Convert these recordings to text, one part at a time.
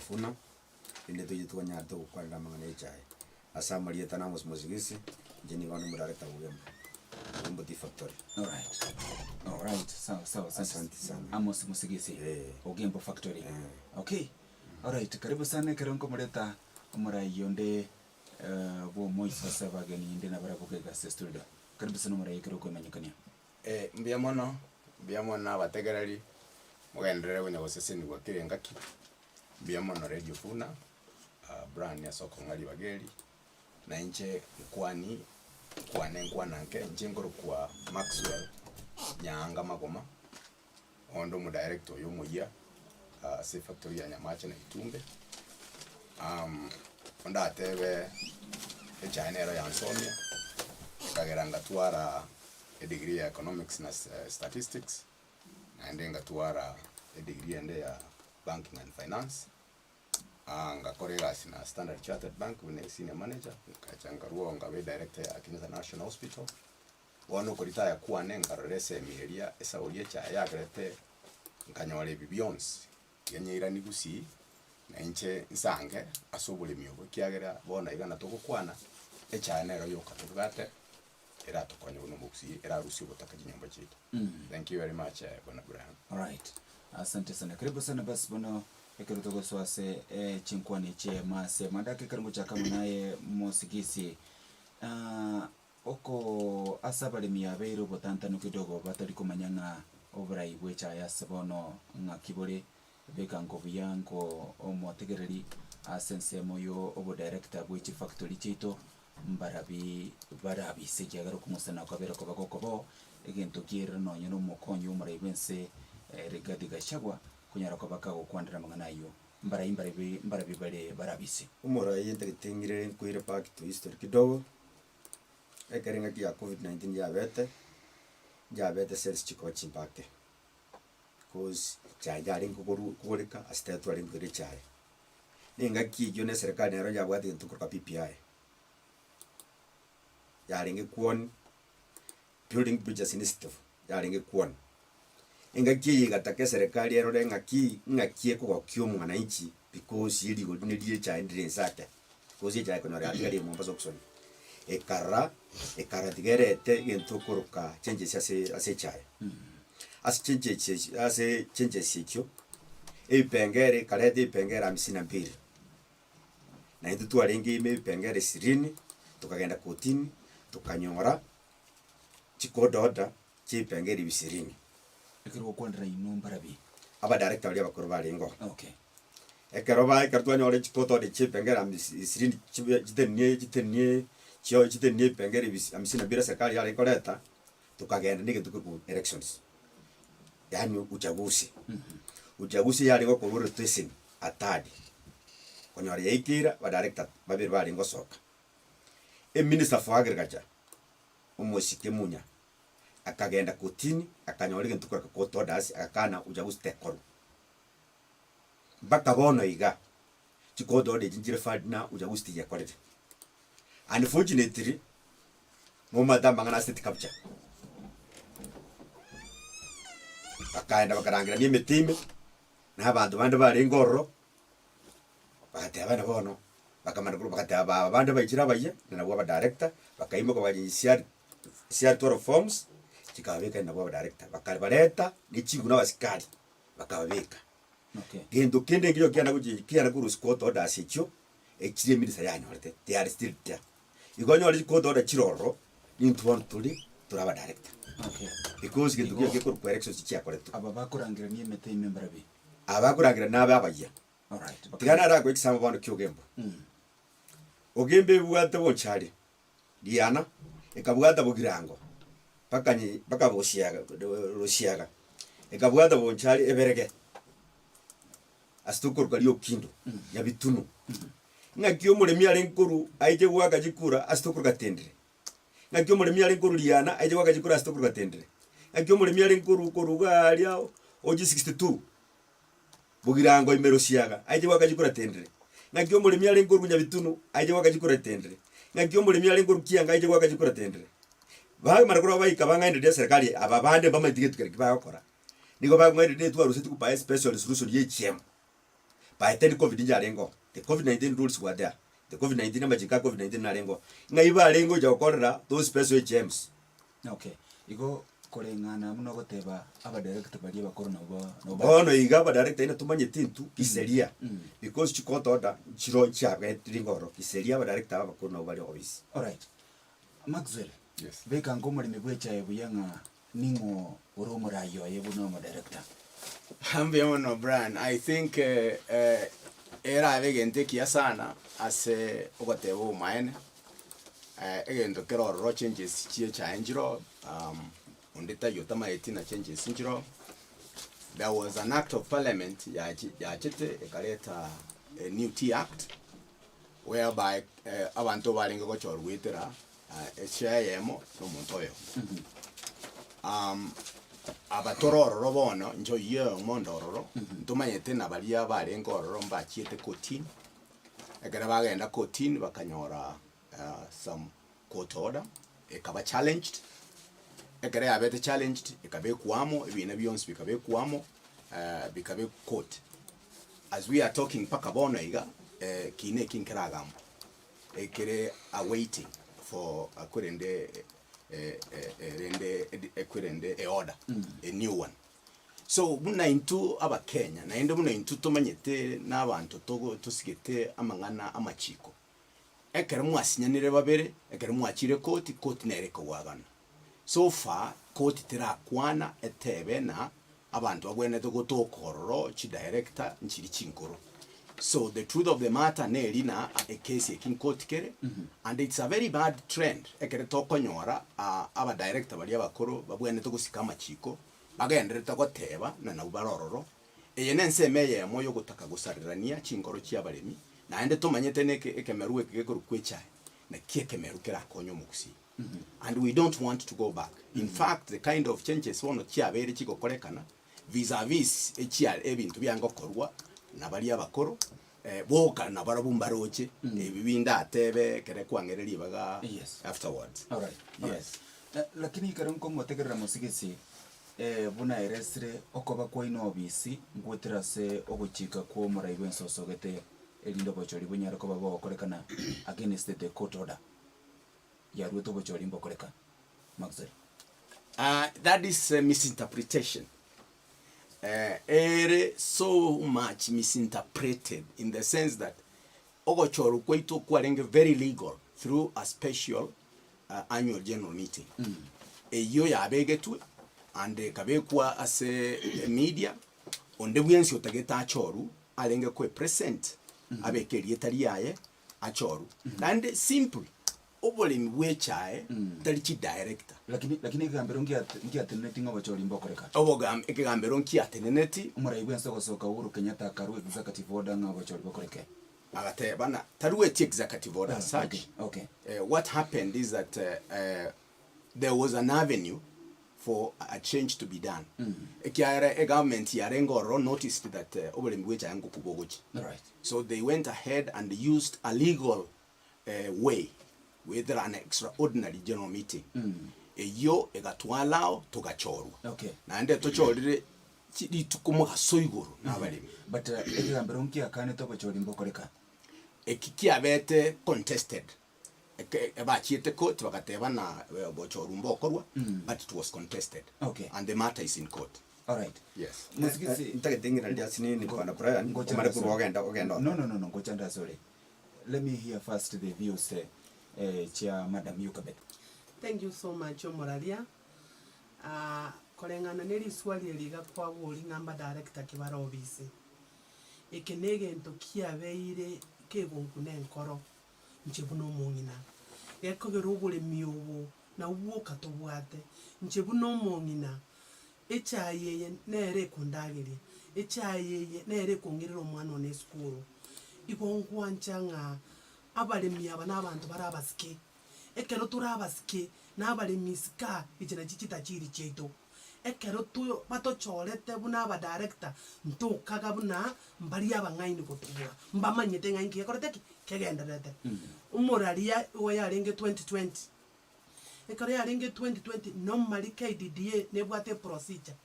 Vuna inde tuyitwa nyato kwanda mangane chai asa marieta na musigisi jeni wanu mudareta uyembo di factory. All right. Sawa. Asante sana. Amos musigisi. Ogembo factory. Okay. All right. Karibu sana keronko mureta murayonde bo moisa sabageni inde na barabuke gas studio. Karibu sana murayi keroko manyikania. Mbiamono abategereri mugendere kunyagoseseni gwa kirengaki. Mbiamono radio Vuna brand ya soko ngali bageri na inche nkwananke njengoro kwa Maxwell nyanga magoma ondo mu director yo muya se factory ya nyamacha na itumbe onda atebe echainero ya nsomia kageranga twara a degree ya economics na statistics na ndenga twara a degree ende ya banking and finance ngakorera sina Standard Chartered Bank with senior manager kachangaruo ngabe director ya Kenyatta National Hospital wano kulitaya kuwa nenga rese emilia esa olie cha yagrete nkanyole bibyons yenyira nigusi na inche nsange asobule myogo kiagera bona igana tokukwana echanero yoka tugate era tokonyo no muksi era rusi botaka jinyamba chetu. Thank you very much bwana Brian. All right. Asante sana. Karibu sana basi bwana ekero togoswase chinkwani che mase mandake karango chaka naye musigisi oko asabale miyabeiro botantano kidogo batari kumanyanga obrai bwecha yasabono ngakibole bekango byango omotegereri asense moyo obo director bwechi factory chito barabi sekyagaro kumusana kwabera ko bagokobo egento kire no nyono mokonyo umrai bense regadi gashagwa kunyara ko bakago kwandira manganayo mbarabi bare barabisi umora yente kitengire kuire pack to history kidogo ekeringa kia COVID-19 jabete sales chiko chimpake cause chajari ngorika astetu ali ngire chai ninga kijo ne serikali nero jabwati ntukuruka PPI yaringe kuon building bridges initiative yaringe kuon inga kiyi gatake serikali erore ngakie ko kyo mwananchi because yili godine chai ndire sake cause chai kono ya ngari mu mbazo kusoni ekara tigerete gentukuruka changes ase chai changes ikyo ipengere karete ipengere 52 na ndu twarengi ipengere 20 tukagenda kotini tukanyora chikododa chipengere 20 ekero kwandira inombarabi aba director ya bakuru barengo. Okay. Ekero kartwanyore chikododa chipengere 20 jitenie chio chitenie pengere 52 serikali yale koleta tukagenda nige tuku elections yani uchaguzi uchaguzi yale go kubura testing atadi konyore yaikira ba director babiri bali ngosoka minister for agriculture umosike munya akagenda kotini akanyore ntukura ko todas akana uchaguzi tekoro baka bono iga chikodo de jinjire fadna uchaguzi tiye kolete. Unfortunately, Mumada Mangana State capture. Akaenda bakarangira ni metime na abantu bandi bari ngoro bakate abana bono bakamana kuru bakate abandi bayira baye na bwa director bakayimo ko baje CR tour forms kikabeka na bwa director bakabareta n'ikingu n'abasikari bakababeka. Okay. Gendo kende ngiro kiana kuru squad order sikyo ekire milisa yanyorete they are still there. Igonyo ali ko doda chiroro n'intwon tuli turaba director. Okay. Because gendo kiye ko elections chiakoreto aba bakurangira ni mete memberabi abakurangira nabe abaya. All right. Tigana ara ko exam bano kyogembo ogembe bwate bonchari diana ekabwata bogirango paka boshiaga roshiaga ekabwata bonchari eberege astukur kaliyo kindo ya bitunu ngakyo muremi ari nkuru aije gwaka jikura astukur gatendere ngakyo muremi ari nkuru liana aije gwaka jikura astukur gatendere ngakyo muremi ari nkuru galia oji 62 bugirango imero siaga aije gwaka jikura tendere ngakyo muremi ari nkuru nyabitunu aije gwaka jikura tendere ngakyo muremi ari nkuru kianga aije gwaka jikura tendere baga marakora bayika bangaende serikali ababande bamatige tukere bakora niko bagwende twa ruseti kupa special solution ye chemo by then COVID njarengo the COVID-19 rules were there the COVID-19 amajika COVID-19 narengo ngaiba arengo jakorera those special gems. Okay, igo korengana muno goteba aba director bali bakoro no bono iga aba director ina tumanye tintu kiseria because chikoto order chiro chabe ringoro kiseria aba director bakoro no bali office. All right, Maxwell. Yes. Beka ngomori mebwecha ebuyanga ningo uromurayo yebuno mo director. Hambe ono Brian, I think era abegente kia sana ase ogotebo maene egento kero changes chie cha enjiro undeta yotama etina changes enjiro. There was an act of parliament ya chete ekaleta a new tea act whereby abantu balinga gochorwitira echayemo no montoyo abatororo bono njo ye mondororo ntumanyete nabalia barenga ororo mbachiete kotini egera bagenda kotini bakanyora some court order ekaba challenged egera abete challenged ekabe kuamo ebina byonse bikabe kuamo bikabe court as we are talking paka bono iga kine kinkeragam ekere awaiting for akurende a order a new one. So muna into aba Kenya na ende muna into tomanyete n'abantu togo tusigete amangana amachiko ekere mwasinyanire babere ekere mwachire koti nereko wagana so far koti tirakwana etebe na abantu bagwene togo tokororo chi director nchiri chinkoro. So the truth of the matter nerina a case in court kere and it's a very bad trend ekere tokonyora aba director bali abakoro babwene to gusikama chiko bagendere tagoteba na ubarororo eyenense meye moyo gutaka gusarirania chingoro chiabaremi na ende tomanyete neke ekemeru ekegekuru kwecha na kiekemeru kera konyo mukusi and we don't want to go back. In fact the kind of changes one chiabere chiko korekana vis-a-vis echia ebintu byangokorwa nabali abakoro boka nabarabumba roche ebibinda atebe kere kwangereri baga afterwards. All right. Yes. Lakini karonko motegerera musigisi buna eresre okoba kwa ino obisi ngwetera se oguchika kwa muraiwe nsosogete elindo bochori bunyara ko babo okorekana against the court order ya ruto bochori mbokoreka Maxwell. That is a misinterpretation. So much misinterpreted in the sense that ogochoru kweito kwarenge very legal through a special annual general meeting. Eyo ya begetwe and kabekwa as a media onde bwensi otageta achoru alenge kwe present abekeri etari yaye achoru and simple obole mwechae talichi director lakini gambero ngia teneti ngo bachori mbokoreka obogam ekigambero nkia teneti umuraibu ensogosoka Uhuru Kenyatta karu executive order ngo bachori mbokoreka agate bana taruwe executive order such. Okay. What happened is that there was an avenue for a change to be done. A government yarengoro noticed that obole mwecha yango kubogochi. Right. So they went ahead and used a legal way with an extraordinary general meeting. Eyo egatwalao togachoru. Okay. Na ende tochorire chidi tukumuha soiguru na balimi. But ekigambero nkia kane to bachori mbokoreka. Ekikia bete contested. Ebachiete court bakateba na bochoru mbokorwa but it was contested. Okay. And the matter is in court. All right. Yes. Musigisi ntagetingira ndiasini ni kwa Brian kumare kurogenda ogenda. No ngochanda sorry. Let me hear first the views Chair Madam Yukabet. Thank you so much Moralia. Kolengana neri swali eliga kwa buli ngamba director kibara obisi. Ekenege ntokia beire kegonkune nkoro nchebuno mongina. Ekogero bule miobo na uwoka tobwate nchebuno mongina. Echayeye nere kundagiri. Echayeye nere kongerero mwana one school. Igongwanchanga abalemi aba n'abantu barabasike ekero turabasike n'abalemi sika ijina chichita chiri cheto ekero tu batochorete buna aba director ntukaga buna mbali abangaini kutubura mbamanyete ngaingi ekorete kegenderete umuralia oyarenge 2020 ekero yarenge 2020 normally KDDA nebwate procedure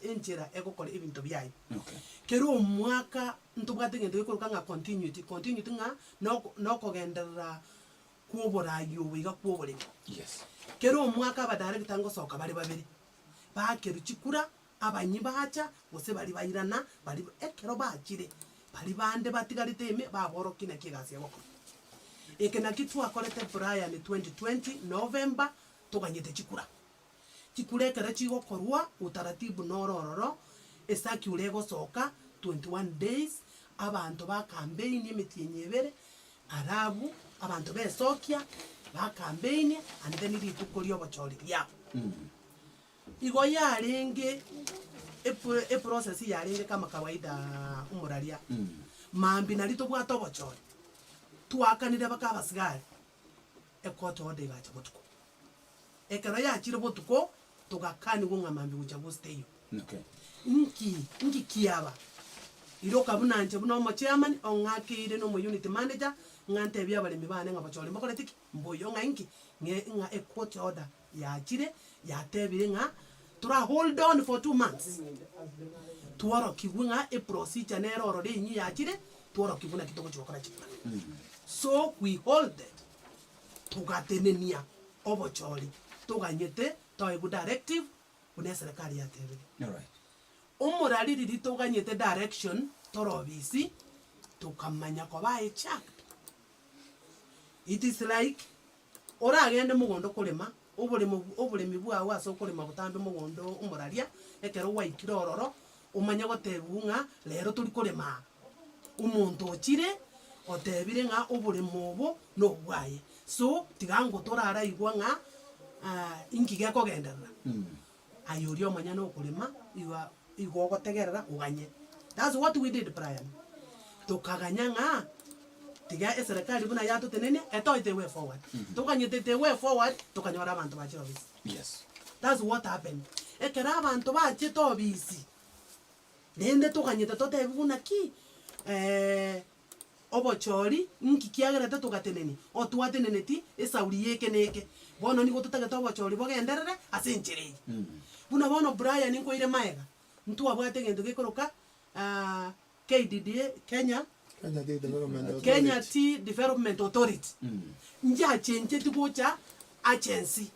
enjira ekokore ibintu byayo. Okay. Kero mwaka ntubwate ngendo gikuruka nga continuity nga no kogenderera kuoburayo wiga kuobore. Yes. Kero omwaka abadirector ngosoka bari babiri bakeru chikura abanyi bacha gose bari bayirana bari ekero bakire bari bande batigarite ime baboroki na kigasi yabo ekena kitu akorete Brian 2020 November tuganyete chikura ekere chigokorwa utaratibu norororo esaki urego soka 21 days abantu ba campaign emitienye arabu abantu besokia ba campaign and then ritukorio bochori ya igo yarenge e process yarenge kama kawaida umuraria mambi narito bwato bochori tuakanire bakabasigari ekoto ode gacha botuko ekero yakire botuko tugakani gunga mambi gucha gusteyo. Okay. Nki kiaba iroka bunanje buno mo chairman ongakire no mo unit manager ngante bya bale mibane ngabachole makoletiki mboyo nganki nga a court order ya chire ya tebire nga tura hold on for 2 months tuoro kibunga a procedure nero orode nyi ya chire tuoro kibuna kitoko chokora chikura. So we hold it tugatenenia obocholi tuganyete toigu directive une serikali ya tebire. All right. Umurari ritoganyete direction torobisi tukamanya ko bae check. It is like ora agende mugondo kulema obule mibwa waso kulema butambe mugondo umuraria ekero waikira ororo umanya gotebunga lero turi kulema umuntu okire otebire nga obule mubo no bwaye so tigango torara igwa nga ingige kogenderera ayori omanya no kulema igo tegerera uganye. That's what we did, Brian. Tukaganya nga tiga eserikali buna yato tenene eto the way forward. Tukanye the way forward tukanyora abantu bachiro bisi. Yes. That's what happened. Ekera abantu bachito bisi. Nende tukanye tote buna ki obochori nkikiagera tugatenene otuatenene ti esauri yeke neke bono ni gotutageta obochori bogenderere asenchire. Buna bono Brian nkoire maega ntu abwate ngendo gikoroka KDDA Kenya Tea Development Authority nja chenje tigucha agency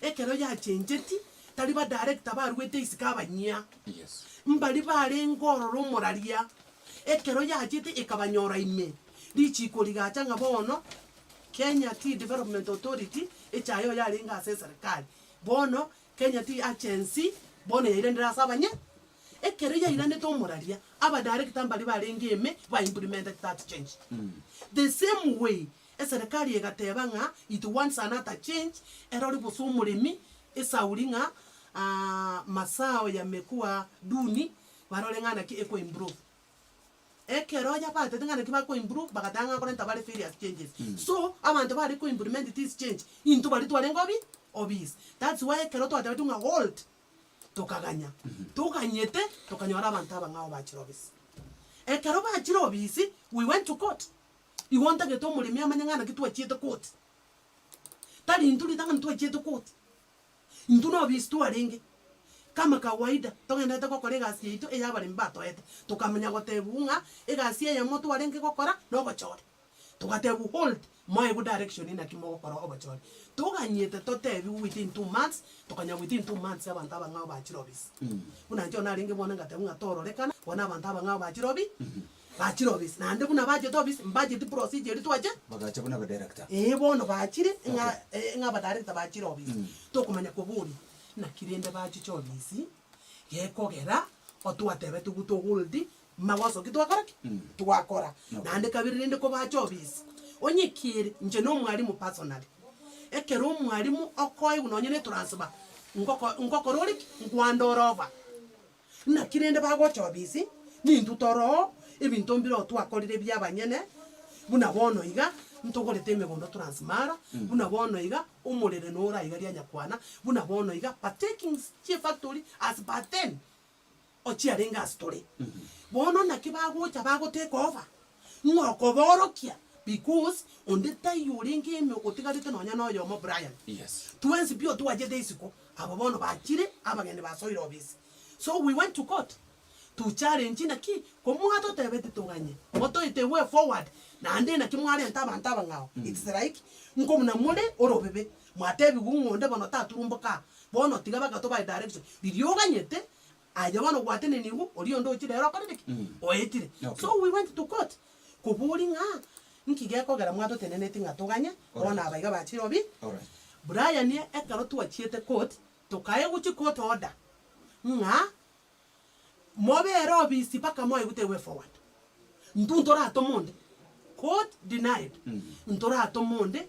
ekero ya chenje ti tali ba director ba rwete isikabanyia. Yes. Mbali bare ngororo muraria ekero ya jete ikabanyora ime lichiko ligacha ngabono Kenya Tea Development Authority echayo yalinga ase serikali bono Kenya Tea Agency bono yairendera sabanya ekero yairande to muraria aba director mbali barenge eme ba implemented that change. The same way serikali egateba nga it wants another change erori busumurimi esauringa masao yamekuwa duni barolengana ki eko improve ekero ya pate tengana ki bako improve bagatanga korenta bale various changes. So abantu bali ko implement this change into bali twalengobi obis. That's why ekero twataba tunga hold tukaganya tukanyete tukanyora abantu abangao bachirobisi ekero bachirobisi we went to court. You want to get to mulimi amanyangana kitu achieto court tali intuli tanga ntu achieto court intuno obisi tu arenge kama kawaida tongenda ta kokore gasi yitu eyabali mbato ete tukamenya gotebunga egasi ya moto arenge kokora no gochore tugatebu hold my good direction ina kimo gokora ogochore tuganyete totebi within 2 months tukanya within 2 months abantu abangao bachirobisi una njo naringe bona ngatebu tororekana bona abantu abangao bachirobi bachirobisi nande buna baje tobisi mbaje ti procedure twaje Bagacha buna ba director. bono bachire nga ba director bachirobisi tokumanya kuburi na kirende bachichobisi gekogera otwatebe tuguto goldi mawaso kitwakora twakora nande kabirinde ko bachobisi onyikire nje no mwalimu personally ekero mwalimu okoyi unonyene transfer ngokorori ngwandorova na kirende bagochobisi ni ndutoro ebintu mbiro twakorire byabanyene buna bono iga ntogorete megondo transmara buna bono iga umurere nora iga lya nyakwana buna bono iga partaking chief factory as baten ochiarenga story bono nakibagocha bago take over ngokoborokia because on the time you ringi me otigarite nonya no yo mo Brian. Yes. Twensi bio tuwaje desiko abo bono bachire abagende basoira obisi. So we went to court to challenge na ki ko mwato tebete tuganye moto ite way forward na ande na kimwari ntaba ngao it's like ngo mna mule orobebe mwatebi gungonde bono taturumboka bono tiga bagato by direction biryoga nyete aja bano gwatene nigu oriyo ndo chire ro kaniki oetire so we went to court kuburi nga nkige kogera mwato tenene tinga tuganye bona abaiga bachiro bi Brian ye ekaro tuachiete court tokaye guchi court order nga mobero obisi paka moyo gute way forward nduntora atomonde court denied nduntora atomonde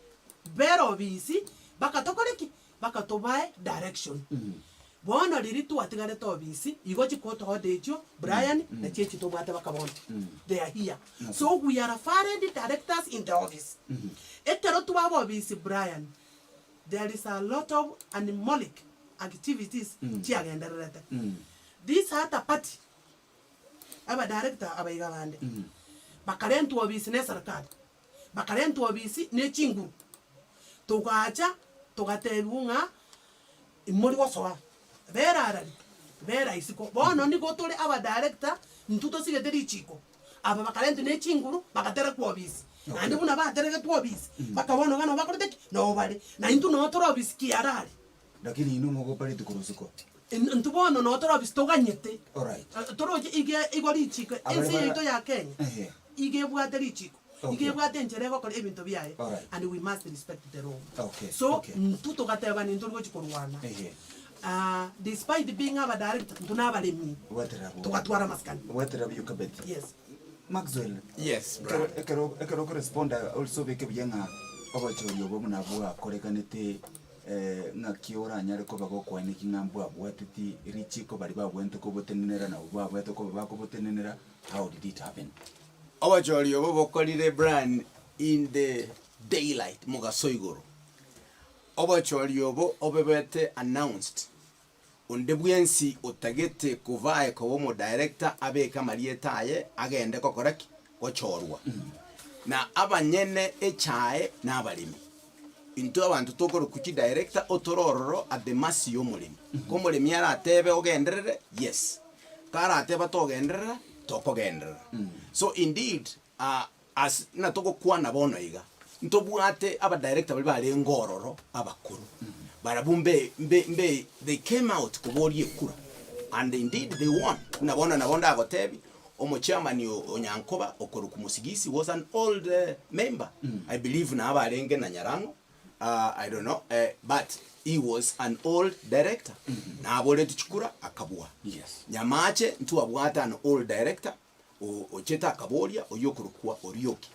bero obisi baka tokoreki baka tobae direction bono riri tuatigare to obisi igochi court order echo Brian na chechi to bata baka bonde they are here so we are foreign directors in the office etero tuabo obisi Brian there is a lot of animalic activities chiagenderete this hata party aba director aba igabande bakarentu wa business sarkad bakarentu wa bisi ne chingu tukacha tukatebunga imori wasoa vera isiko bono ndiko tole aba director ntuto sigeteri chiko aba bakarentu ne chinguru bakatera kwa bisi andi buna batereke kwa bisi bakabona gano bakorete no bale na intu no toro bisi kiarari lakini inu mogo pale tukurusuko ntubono no toro bisi toganyete alright toro ige igori chiko ensi ito ya Kenya ige bwateri chiko ige bwate ncherego kole ebintu byaye and we must respect the law so ntuto gateba ni nturgo chikorwana despite being our director tunabale tukatwara maskani yukabeti yes Maxwell Yes, ekero corresponda also beke byanga obachoyo bo munabwa korekanete ngakiora nyare ko bago kwane kingambo abwatiti richiko bali babwente ko botenenera na babwete ko bako botenenera how did it happen Obachoyo bo bokolire brand in the daylight mugasoigoro Obachoyo bo obebete announced undebwensi utagete kuvae ko mo director abeka marietaye agende kokoraki gochorwa na abanyene echae na abalimi into abantu tokoro kuki director otorororo at the mercy y'omulimi ko mulimi aratebe ogenderere yes kara ateba togenderera tokogenderera so indeed as na toko kwana bono iga ntobwate aba director bali bale ngororo abakuru barabumbe they came out kubori ekura and indeed they won nabona agotebi omo chairman onyankoba okoro kumusigisi was an old member I believe na abalenge na nyarango I don't know but he was an old director na abole tuchukura akabua yes nyamache ntu abwata an old director ocheta akaboria oyokurukwa orioki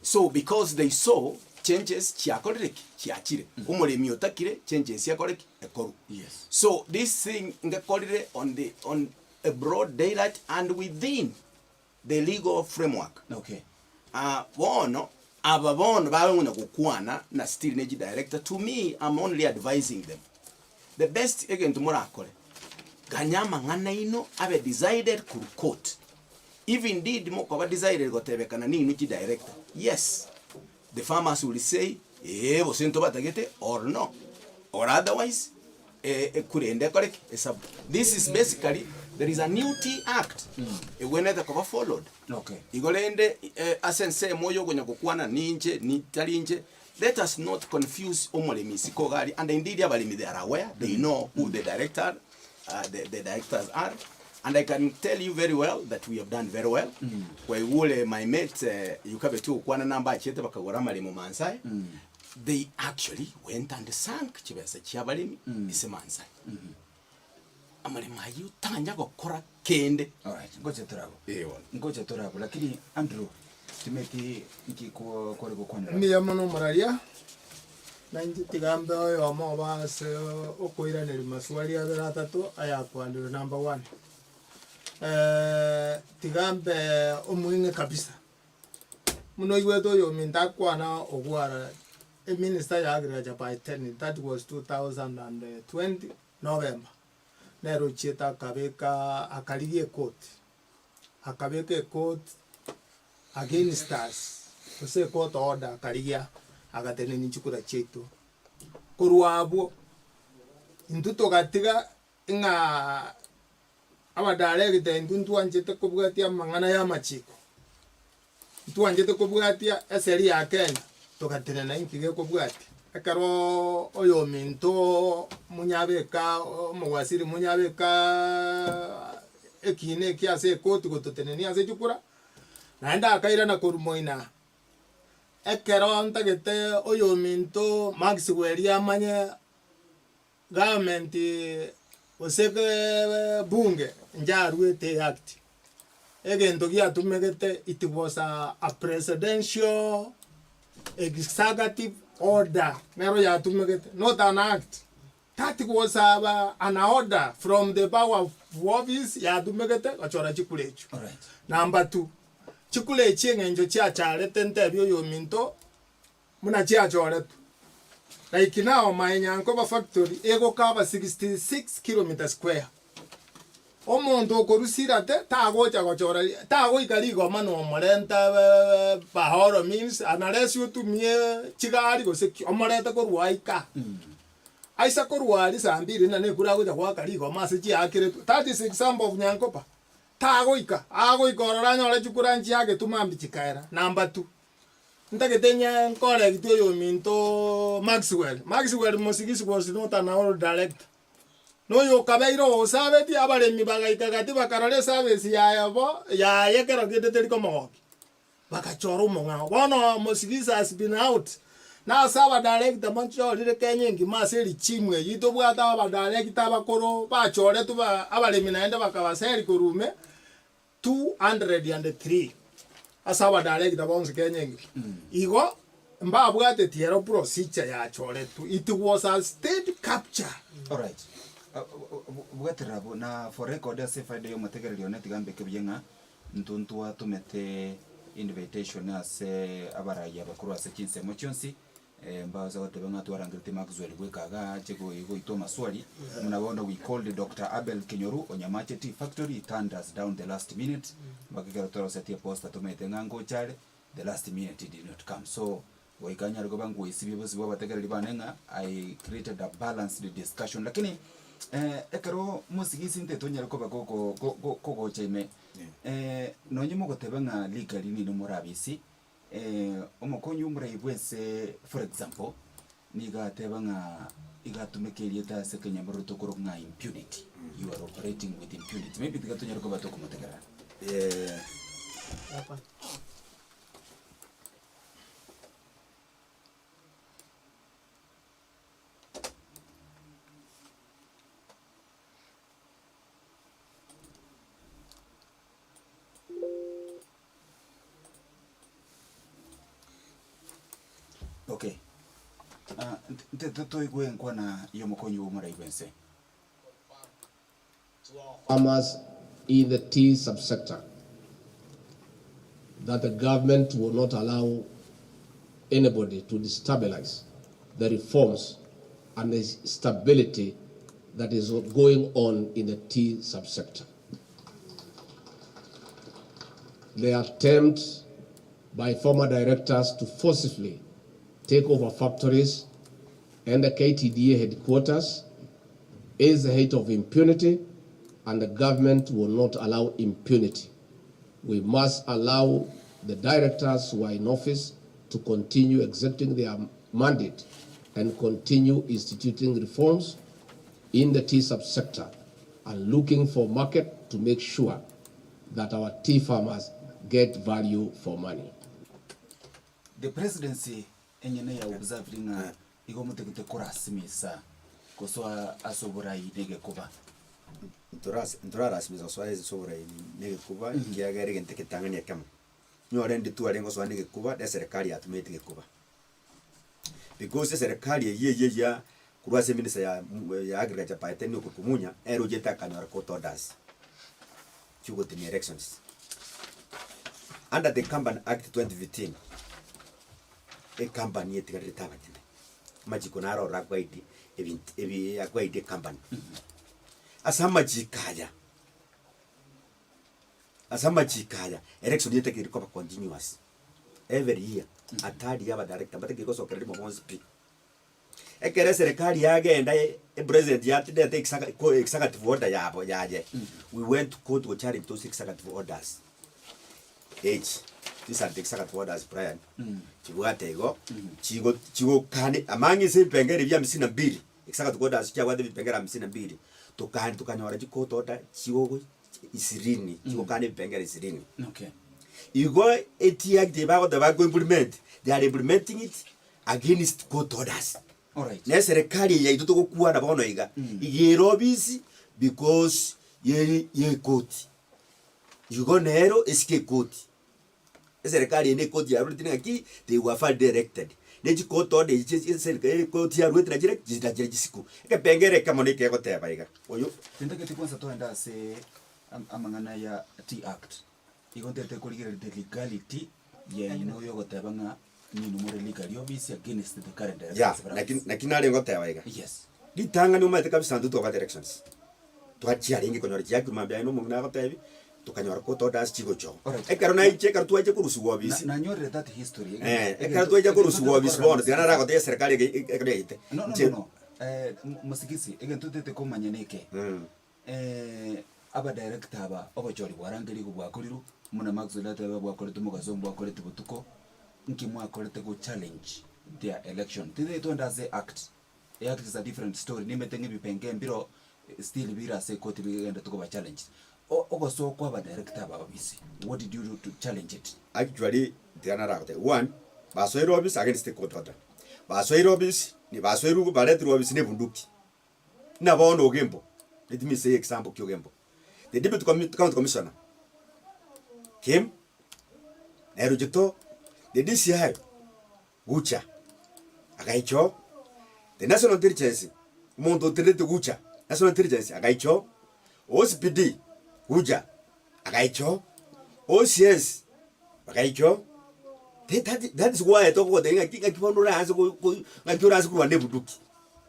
so because they saw changes chiakoreki chiachire umulemi otakire changes yakoreki ekoru yes so this thing ngakorire on a broad daylight and within the legal framework okay bono ababono bawe ngona kukwana na still neji director to me I'm only advising them the best again tumurakore ganyama ngana ino abe decided ku court if indeed moko ba decided gotebekana ni nuki director yes the farmers will say bosento batagete or no or otherwise kurende correct this is basically there is a new tea act when it cover followed okay igolende asense moyo gonya kokwana ninje ni talinje let us not confuse omolemi sikogari and indeed abalimi they are aware they know who the directors are and I can tell you very well that we have done very well. Kwa ule my mate yukabe tu kwana namba achete bakagora malimo mansai. They actually went and sank chibesa chiabalimi ise mansai. Amalimo ayu tanja gukora kende. Alright, ngoje turabo lakini Andrew timeti ikiko kore gukwana. Ni amano mararia. Nanji tigambe oyo mo base okoira neri maswali ya 3 aya kwa number 1. Tigambe omuinge kabisa muno iweto yo mindakwana ogwara a minister ya agriculture by 10 that was 2020 November nero cheta kabeka akaligie akabeke court against us ose court order akaligia agatene ninchukura cheto kurwabo induto gatiga inga abadaregite ntwanjete kubwatia mang'ana ya machiko ntwanjete kubwatia eseri ya Kenya tugatenena inkige kubwatia ekaro oyo minto munyabeka omugwasiri munyabeka ekine kiase koti gototenenia ase chukura naenda akaira na korumoina ekero ntagete oyo minto Maxwell amanye government oseke bunge njaruete act egento giatumegete it was a presidential executive order nero yatumegete not an act that was an order from the power of office yatumegete gachora chikulecho. All right. Number 2 chikulechi engenjo chia charete ntebyo yo minto muna chia choretu like now my Nyankoba factory ego kaba 66 km square omonto okorusira te tagocha gochora tago ikarigo mano omorenta bahoro means unless you tumie chigari gose omoreta korwaika aisa korwari sambiri na nekura gocha kwa karigo mase chi akire that is example of Nyankoba tago ika ago ikorora nyore chukura nchi yake tumambi chikaera. Number 2 ntaketenya nkole kityo yo minto Maxwell mosigisi was not an old director no yo kabeiro osabeti abaremi bagaika gati bakarole service ya yabo ya yekero gedeteri komoki bakachoro monga bono mosigisi has been out na saba director mancho lire Kenya ngimaseri chimwe yito bwata aba director bakoro bachore tuba abaremi naenda bakabaseri kurume 203 asaba director bonse Kenya ngi igo mbabwate tiero procedure ya chore tu it was a state capture. All right. Bwaterabo na for record as if I do mategererio netigambe kebyenga ntuntua tumete invitation ase abaraya bakuru ase kinse mochonsi mbaza watebanga twarangirite Maxwell gwekaga chego igo itoma swali mnabona we called Dr. Abel Kinyoru Onyamache Tea Factory turned us down the last minute bakigero toro setie posta tumete ngango chale the last minute it did not come so waikanya rugobangu isibi bosi bategereri banenga I created a balanced discussion lakini ekero musigisi ntetonya ko koko cheme nonyimo gotebanga legally ni murabisi omokonyu muraibwese for example niga tebanga igatumekerie ta sekenya maruto korunga impunity you are operating with impunity maybe tigatonya ko batoko mutegera hapa okay nteto igwe nkwana iyo mokonyu muraibwese farmers in the tea subsector that the government will not allow anybody to destabilize the reforms and the stability that is going on in the tea subsector. The attempt by former directors to forcibly take over factories and the KTDA headquarters is the height of impunity, and the government will not allow impunity. We must allow the directors who are in office to continue executing their mandate and continue instituting reforms in the tea subsector and looking for market to make sure that our tea farmers get value for money. The presidency enyene ya observing igo mutegete kurasimisa koswa asobora idege kuba nturarasimisa swale sobora nege kuba ngiagere gente ketangania kama nyore ndi tu alengo swa nege kuba de serikali atumete kuba because serikali ye ya kurwase minister ya agriculture paiteni okukumunya ero jeta kanora kotodas chugo tini elections under the Company Act 2015 a company etikari tabagene majiko naro rakwaidi ebi akwaidi company asama jikaya election yete kiriko continuous every year atadi yaba director but kiko so credit mo speak ekere serikali yagenda president yatidete executive order yabo yaje we went to court to challenge those executive orders these are the executive orders Brian chibwatego chigo kane amangi se pengere bya 52 executive orders cyabwate bipengera 52 tukanyora court order chigo isirini chigo kane bipengera isirini Okay. you go etiak de bago the bago implement they are implementing it against court orders. All right. Na serikali ya ituto kuwa na bono iga igirobisi because ye court you go nero eske court serikali ne court ya rutina aki they were far directed neji court order je serikali court ya rutina direct jidajira jisiku eke pengere kama ne ke goteba iga oyo Tindake tikwanza toenda se amangana ya T Act igontete kurigera the legality ya ino yo gotabanga ni numero legal obisi against the current ya lakini ale ngoteba iga yes litanga ni umate kabisa nduto kwa elections twachia ringi konyora cyaki mambya ino mungna gotebi tukanyora ko todas chigo cho ekaro na iche karo tuaje kurusu obisi na nyore that history ekaro tuaje kurusu obisi bono tena ra gote serikali ekreite no musigisi egentutete komanya neke aba director aba obachori bwarangeri kubwakuriru muna maxwell tebe bwakorete mugazo bwakorete butuko nkimwa akorete go challenge their election tide to ndaze act is a different story nimetenge bipenge mbiro still bira se court bigenda to go challenge ogoso kwa aba director aba bisi what did you do to challenge it actually tena ra gote one basoiro obisi against the court order basoiro obisi ni basoiro baletru obisi ne bunduki na bono ogembo let me say example kyogembo the deputy county commissioner came Nerujito the DCI Gucha Agaicho the National Intelligence Mondo Tenete Gucha National Intelligence Agaicho OCPD Guja Agaicho OCS Agaicho that is why I talk about the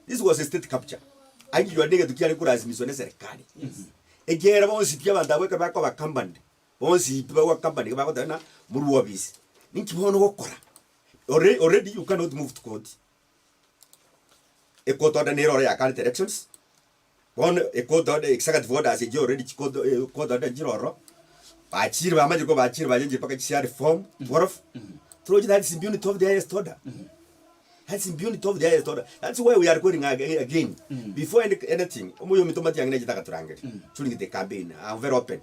this was a state capture akijwa ndege tukiali kurazimiswa na serikali egera bonsi pya bandabwe ka bako bakambande bonsi pya bakambande ka bako tana muri obisi ninkibono gukora already you cannot move to court court order nero ya current elections one court order executive order as you already court order jiroro bachiri bamaje ko bachiri bajenje paka chishari form worof through that is impunity of the highest order. That's impunity of the highest order. That's why we are going again. Before anything, omuyo mitomati yangne jitaka turangere. During the campaign, I'm very open.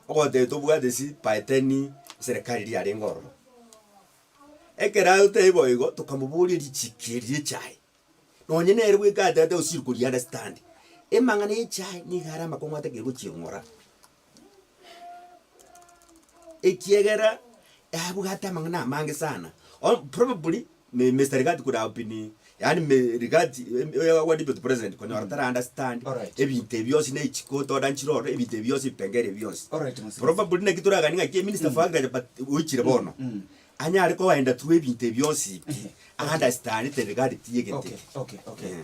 Ogo de tobuga de si paeteni serikali ya rengoro. Ekera utebo igo tukamubuli lichikiri chai. No nyene erwe ka data osirikuli understand. Emangane chai ni garama ko mwate ke guchingora. Ekiegera abugata mangana mange sana. Probably Mr. Rigard could have been yani Rigard what the president kono ratara understand ebinte byose ne chiko to danchiro ebinte byose pengere byose probably ne kitura ganinga ke minister fagra but uchire bono anya ariko waenda through ebinte byose understand the Rigard tiegete okay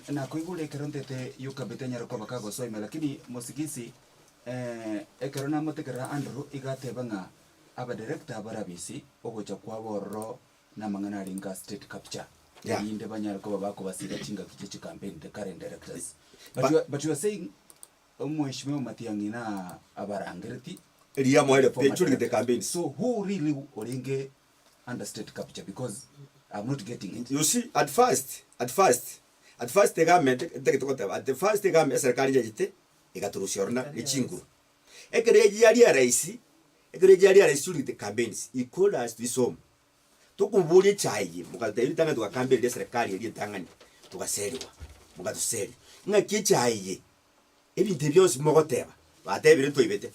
na kuigule kerontete yukabetenya rako bakago soime lakini musigisi ekerona motekera andro igatebanga aba director abarabisi ogocha kwa borro na mangana ringa state capture yinde banyara ko babako basiga chinga kiche campaign the current directors but you are saying mheshimiwa Matiang'i na abarangereti Ria moile during the campaign. So who really oringe under state capture because I'm not getting it. You see at first the government the government serikali yajite igaturushorna ichingu ekereji yali ya rais during the campaigns he called us to his home tukubuli chayi mukate bitanga tuka campaign ya serikali yali tangani tukaseriwa mukatuseri ngaki chayi ebintu byose mogoteba batebire ntwibete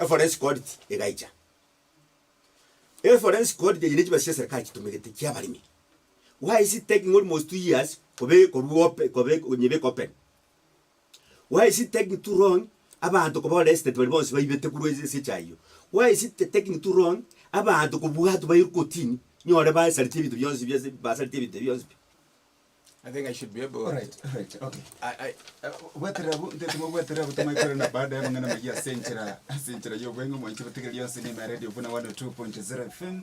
forensic audit egaicha forensic audit yine kibashe serikali kitumegete kyabalimi. Why is it taking almost 2 years kobe nyebe open? Why is it taking too long abantu koba arrested bonse bayibete kurweze se chayo? Why is it taking too long abantu kubuhatu bayirukotini nyore ba salite bitu byonse byose ba salite bitu byonse? I think I should be able. Right. Okay. Wetera butumaikorera na baada ya mangana magia senchera yo bwengo mwanchi bategeli yonse ni radio Vuna 102.0 FM.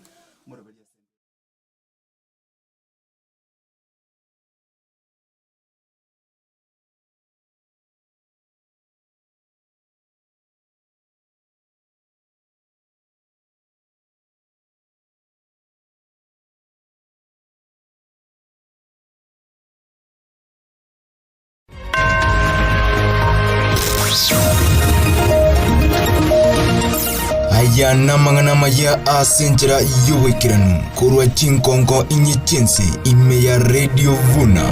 aya namangana maya asenjera yuwekiranu kurwa chinkongo inyichense ime ya Radio Vuna.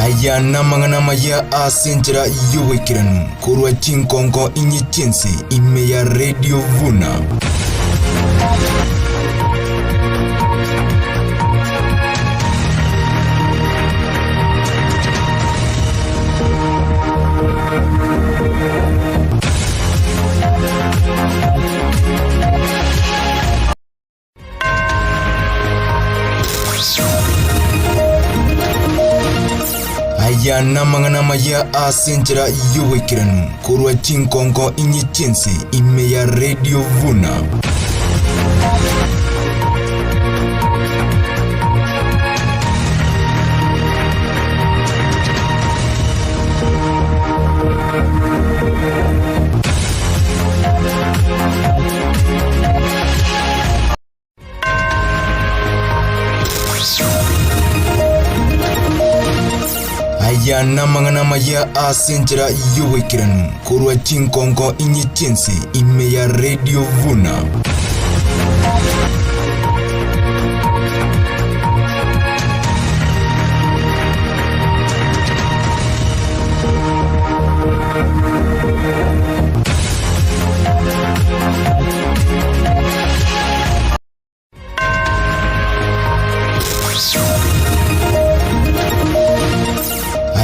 Aya namangana maya asenjera yuwekiranu kurwa chinkongo inyichense ime ya Radio Vuna. Aya namangana maya asenjera yuwekiranu kurwa chinkongo inyichense ime ya Radio Vuna. Aya namangana maya asenjera yuwekiranu kurwa chinkongo inyichense ime ya Radio Vuna.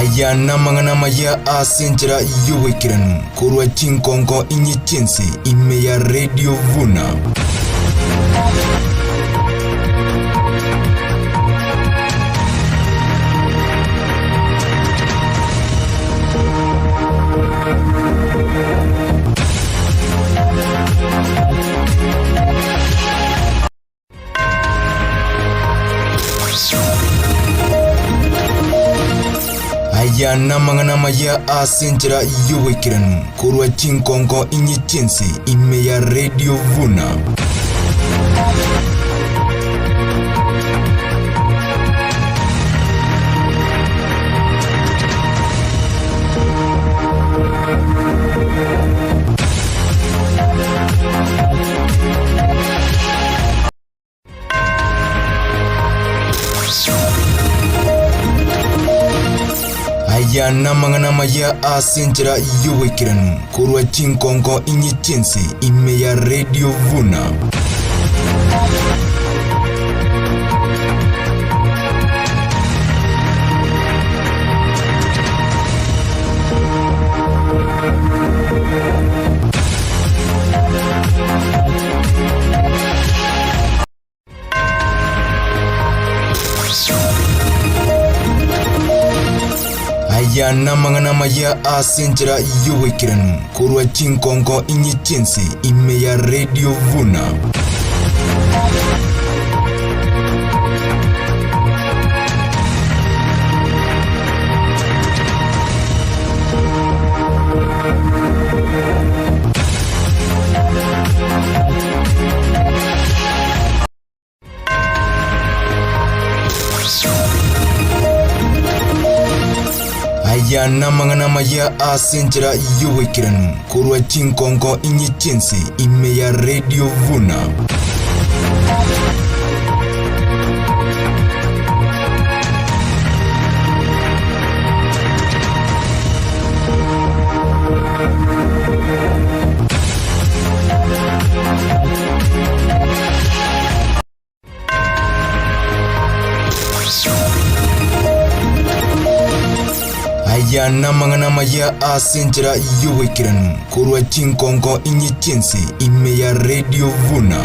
Aya namangana maya asenjera yuwekiranu kurwa chinkongo inyichense ime ya Radio Vuna. Aya namangana maya asenjera yuwekiranu kurwa chinkongo inyichense ime ya Radio Vuna. Aya namangana maya asenjera yuwekiranu kurwa chinkongo inyichense ime ya Radio Vuna. Aya namangana maya asenjera yuwekiranu kurwa chinkongo inyichense ime ya Radio Vuna. Aya namangana maya asenjera yuwekiranu kurwa chinkongo inyichense ime ya Radio Vuna. Aya namangana maya asenjera yuwekiranu kurwa chinkongo inyichense ime ya Radio Vuna.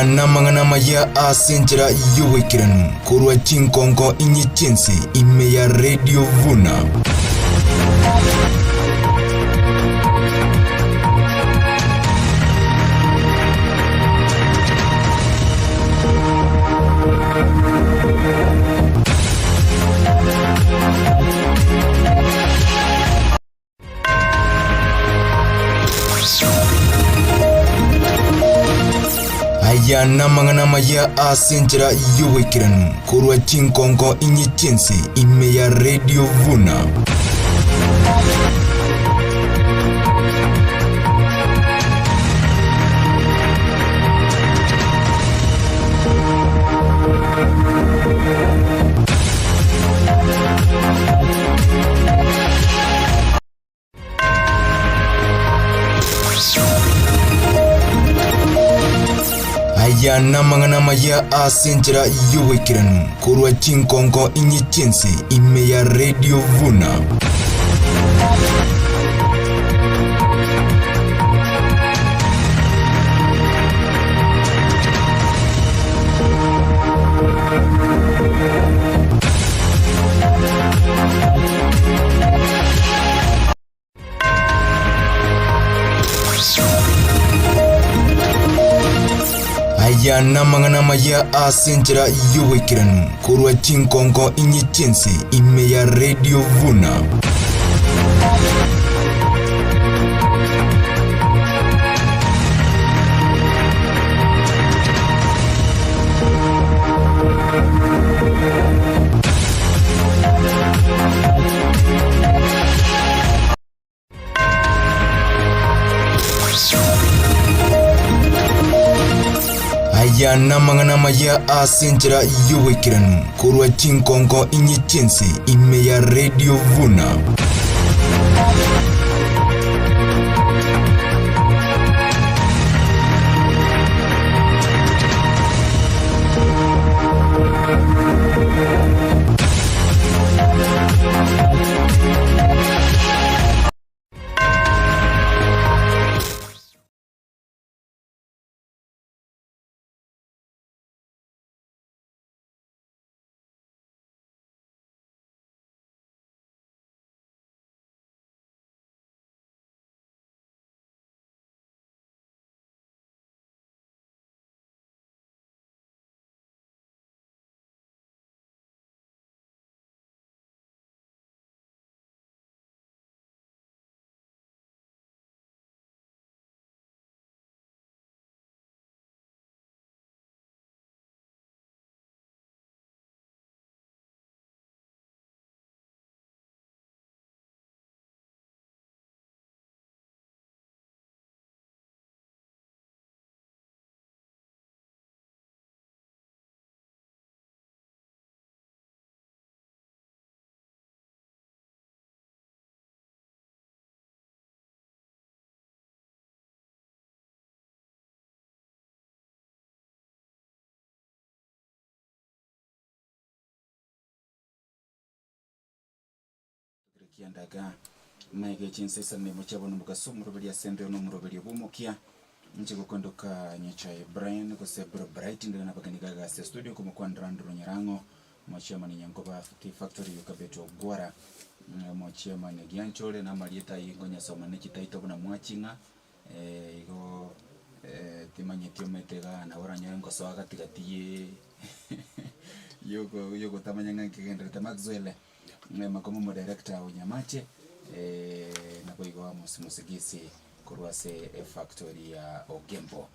aya namangana maya asenjera yuwekiranu kurwa chinkonko inyichensi ime ya Radio Vuna. Aya namangana maya asenjera yuwekiranu kurwa chinkonko inyichensi ime ya Radio Vuna. Aya namangana maya asenjera yuwekiranu kurwa chinkonko inyichensi ime ya Radio Vuna. Aya namangana maya asenjera yuwekiranu kurwa chinkonko inyichensi ime ya Radio Vuna. Aya namangana maya asenjera yuwekiranu kurwa chinkonko inyichensi ime ya Radio Vuna. Kiandaga maige chinsesa ne muchabo n'umugaso murobeli asembeo no murobeli bumukia nje gukondoka nyacha Brian ko sebro bright ndana nabaganiga ga studio ko mukwandra ndro nyarango mwachema ni nyangoba factory yukabeto gwara mwachema ne gyanchole na malieta ingonya soma ne kitaito buna mwachinga igo timanye tiometega na ora nyango so agatigatiye yogo tamanyanga kigendera Maxwell makomo mo director unyamache na boigo musigisi kurwase factory ya Ogembo.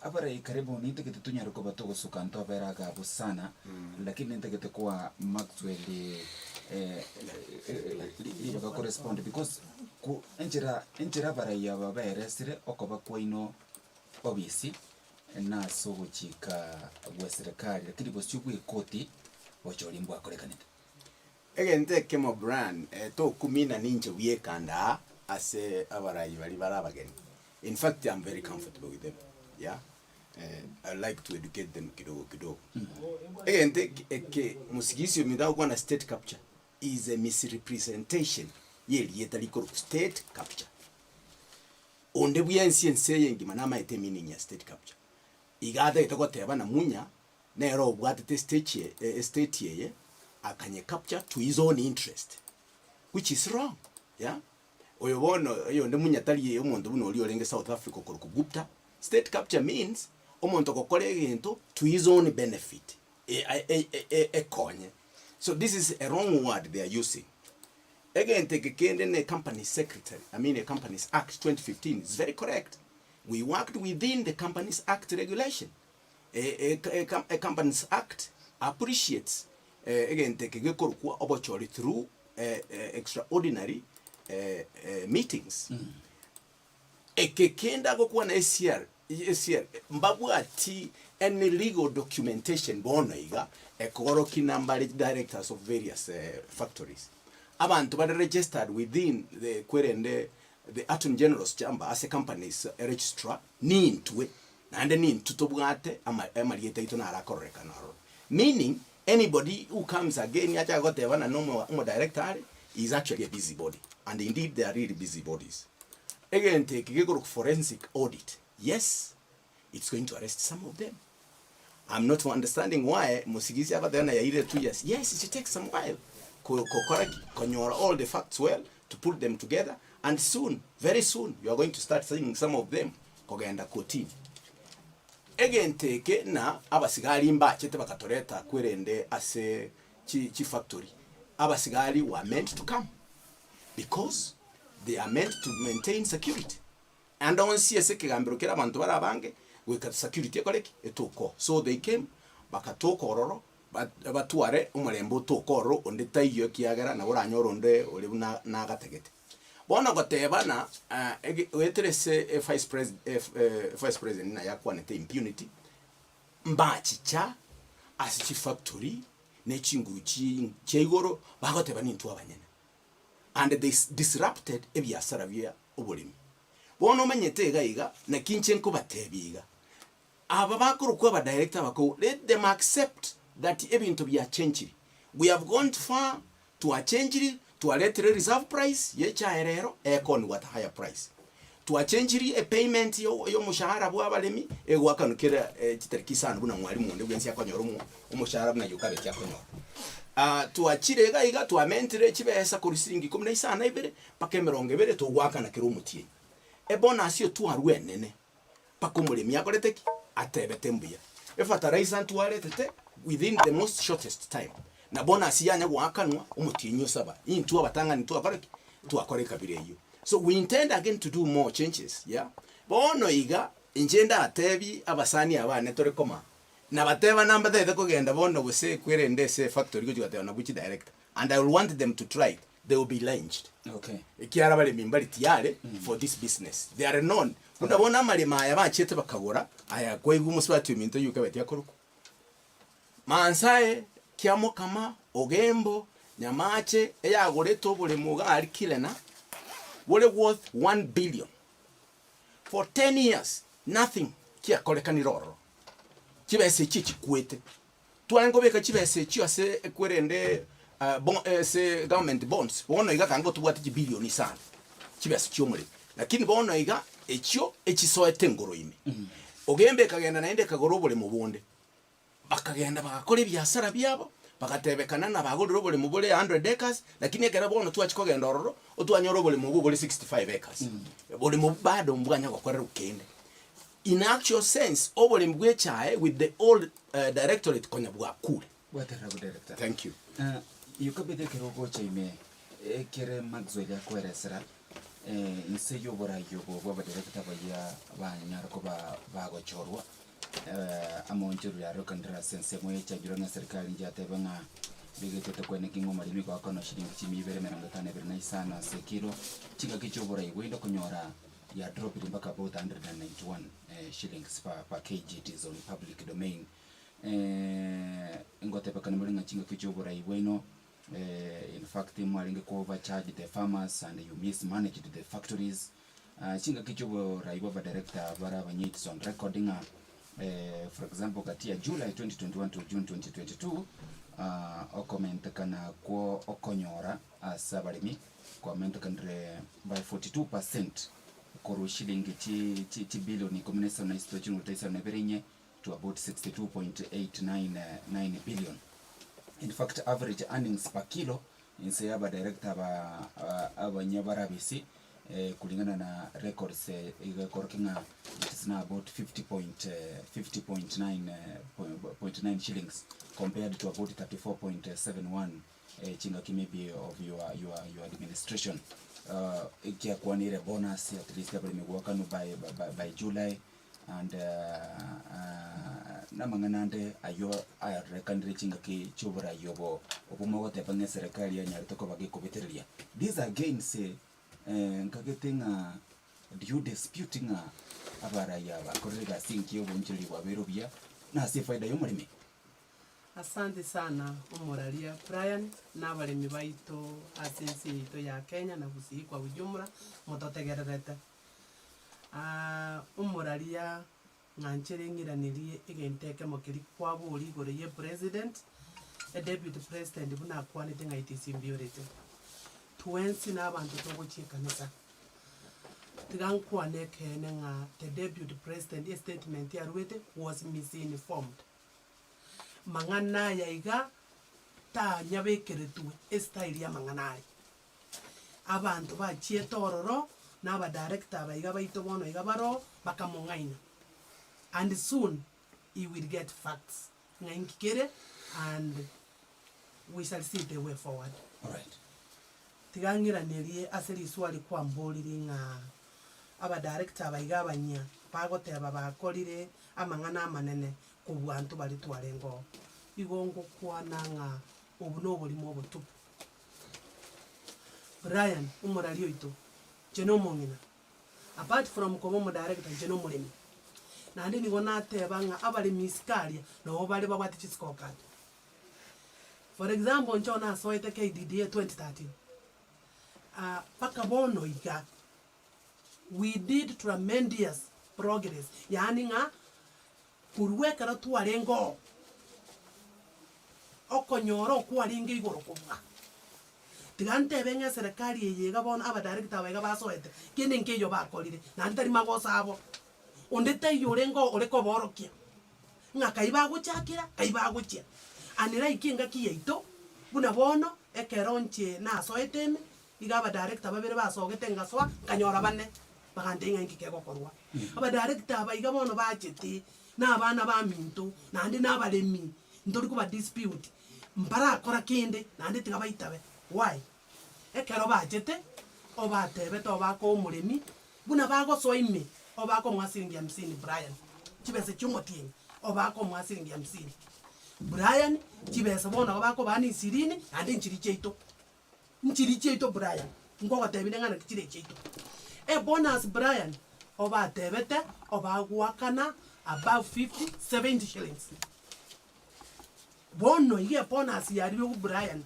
Abara karibu nitekete tunyariko batogo sukanto aberaga busana lakini nitekete kwa Maxwell iba correspond because ku enjera bara ya babere sire okoba kwaino obisi na so chika gwa serikali lakini boshyugwe koti wacholimbo akorekanite egente kemo brand to kumina ninje wiekanda ase abarayi bali barabageni. In fact, I'm very comfortable with them. Yeah. I like to educate them kidogo. Egente ke musigisi midao kwa na state capture is a misrepresentation yeli yetaliko state capture. Onde buya nsiense yengi manama ete meaning ya state capture. igada itagoteba na munya nero obwatete state ye akanye capture to his own interest, which is wrong. Yeah, oyo bono yo ndi munya tali omuntu buno oli olenge South Africa kugupta. State capture means omuntu kokole egento to his own benefit. Konye. So this is a wrong word they are using. Again, take a company secretary. I mean, a Companies Act 2015 is very correct. We worked within the Companies Act regulation. A Companies Act appreciates again take a opportunity through extraordinary meetings. Ekekenda go kwa na SCR mbabu ati any legal documentation bonoiga ekoro kinambari directors of various factories. Abantu bari registered within the querende the Attorney General's chamber as a company's registrar nintwe nande nintutobwate amalieta ito na arakoreka naro, meaning anybody who comes again acha goteba na no director is actually a busybody, and indeed they are really busybodies. Again, take a forensic audit. Yes, it's going to arrest some of them. I'm not understanding why Musigisi Abadana ya 2 years. Yes, it takes some while. Correct, all the facts well to put them together, and soon, very soon, you are going to start seeing some of them kogenda kotini. Again, take na abasigari mba chete bakatoreta kwerende ase chi factory. Abasigari were meant to come because they are meant to maintain security. And on CSE kigambiro kera bantu barabange we got security koreki etoko. So they came bakatoko ororo batuare umulembo tokoro onde tayo kiagara na uranyoro onde ole na gategete. Bona gotebana weterese vice president na yakwanete impunity mbachicha asichi factory nechinguchi chegoro bagoteba nintu abanyene, and they disrupted ebyasara bya obolimi. Bono manyete gaiga na kinchenko batebiga aba bakuru kwa ba director bako, let them accept that ebintu bya change. We have gone far to a change to a letter reserve price ye chaerero ekon what higher price to a change a payment yo mushahara bwa balemi egwakanukira kitarikisana buna mwalimu onde bwensi yakonyoro umushahara buna yukabe cyakonyoro to a chirega iga to a mentre chibesa kurisingi 15 ibere pake 20 to gwakana kiro mutie e bonus yo tu arwenene pakomulemi yakoreteki atebete mbuya efatariza ntu aretete within the most shortest time na bonus yanya gwakanwa umutinyo saba intu abatanga nitu akoreki tu akoreka bireyo. So we intend again to do more changes, yeah. Bono iga injenda atebi abasani abane torekoma na bateba namba de kugenda bono buse kwerende se factory kujya na buchi director, and I will want them to try it. They will be lynched. Okay. Ikiara bale mimbali tiare for this business. They are known. Unabona malima ya bachete bakagora aya kwegu muswati minto yukabeti yakoruko. Mansae kiamo kama ogembo nyamache eya goreto bole muga alikilena wole worth 1 billion for 10 years. Nothing kia kolekani roro kibese chichi kwete twango beka kibese chi ase ekwerende se government bonds bono iga kango tubwati billion sana kibese cyomure, lakini bono iga ekyo ekisoete ngoro ime ogembe kagenda naende kagoro bole mubonde bakagenda bakakora ebyasara byabo bakatebekana na bagororo bole mubole 100 acres, lakini ekera bono twachikogenda ororo otwanyoro bole mubole 65 acres bole mubado mbwanya gwakorera ukende. In actual sense obole mbwechae with the old directorate konya bwa kule watera director. Thank you. Yukabede kerogo chaime ekere magzo ya kweresera nse yobora yobo bwa director baya banyara ko bagochorwa amonjuru ya rokandra sense moye chagiro na serikali njateba nga bigete kwene kingo marimi kwa kono shilingi chimi bere meranga tane bere na isana sekiro chika kichobora igwenda kunyora ya drop mpaka about 191 shillings per kg. It is on public domain. Ngote pakana mulinga chinga kichobora igweno in fact mwalinga ko overcharge the farmers and you mismanaged the factories. Chinga kichobora igwa director bara banyits on recording for example katia July 2021 to June 2022 okomenta kana ko okonyora asabalimi komenta kandre by 42% koru shilingi chi bilioni 17 na isto chinu taisa na berenye to about 62.899 billion. In fact, average earnings per kilo inse aba director abanyabarabisi kulingana na records igakorkinga, it is now about 50.9 shillings compared to about 34.71 chingaki maybe of your administration. Ikia kuanire bonus at least aba imekuwa by July and namanganande ayo ayarekandire chingaki chobora yobo obumogo tepanga serikali ya nyarutoko bage kubeteria. These again say nkagetinga do you disputing abara yaba korega sinki obunjiri waberobia na si faida y'umurimi. Asante sana umuralia Brian n'abaremi baito asensi ito ya Kenya na Gusii kwa ujumla mutotegererete. Umuralia ngancherengiraniriye igenteke mukiri kwa buri gore ye president a deputy president buna kwanite ngaitisimbiorete twensi n'abantu togochiekanisa tigankwane kene nga the deputy president statement ya Ruete was misinformed mangana yaiga ta nyabekeretwe style ya mangana abantu bachietororo n'aba director baiga baito bono iga baro bakamongaina and soon he will get facts ngankikere and we shall see the way forward. All right. Tigangira nerie aseri swali kwa mboliri nga aba director baiga banya bagoteba bakorire amangana amanene ku bantu bali twarengo igongo kwana nga obuno bulimo obutupu. Brian umurali oito jeno mongina apart from komo director jeno mulimi nandi nigona ateba nga abali miskalia no bali babati chiskokad. For example nchona soite KDDA 2013 paka bono iga we did tremendous progress yani nga kurwekara twarengo okonyoro kwaringe igoro kuva tigante benga serikali yega bona aba director bega basoete kende nkeyo bakolire nantari magosa abo ondete yorengo oreko borokia nga kaiba guchakira kaiba guchia anira ikinga kiyeito buna bono ekeronche na soeteme igaba director babere basogete ngaswa kanyora bane bagande nga nkikego korwa aba director baiga bono bacheti na abana ba minto nandi nabalemi ndori kuba dispute mpara akora kinde nandi tigabaitabe why ekero bachete obatebe to bako umuremi buna bago soime obako mwasiringi ya msini Brian chibese chumotini obako mwasiringi ya msini Brian chibese bona obako bani sirini nandi nchiri cheito Brian ngoko tebine ngana kichire cheito bonus Brian obatebete obagwakana about 50-70 shillings. Bono iye bonus yari yo Brian.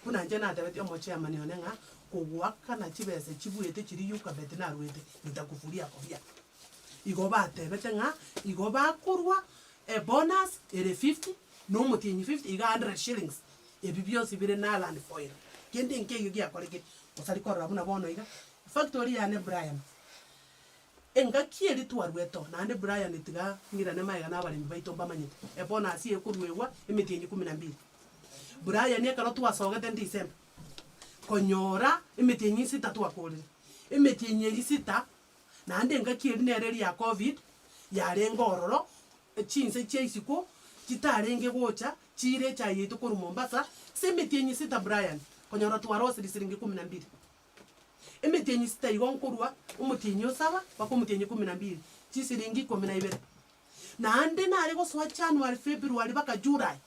Kuna njena atebete omo chairman yonenga kugwakana chibese chibuyete chiri yuka bete na Ruete nitakufuria kofia. Igo batebete nga igo bakurwa bonus ere 50 no mutinyi 50 iga 100 shillings. Ebibyo sibire na land foil. Kende nke yugi akoleke osali korra buna bono iga factory ya ne Brian. Enga kieri tuarweto nande Brian itiga ngira ne maiga nabalimi baito bamanyite ebona asi ekurwewa emitenyi 12 Brian ekaro twasogete December konyora emitenyi 6 twakorire emitenyi 6 nande enga kieri nereri ya covid yarengororo chinse cheisiko kitarenge gocha chire chayeto koru Mombasa semitenyi 6 Brian konyora twarose siringi 12 emitenyi 6 igonkorwa umutinyi osaba bako umutinyi 12 chisiringi 12 nande nare go swa January February baka July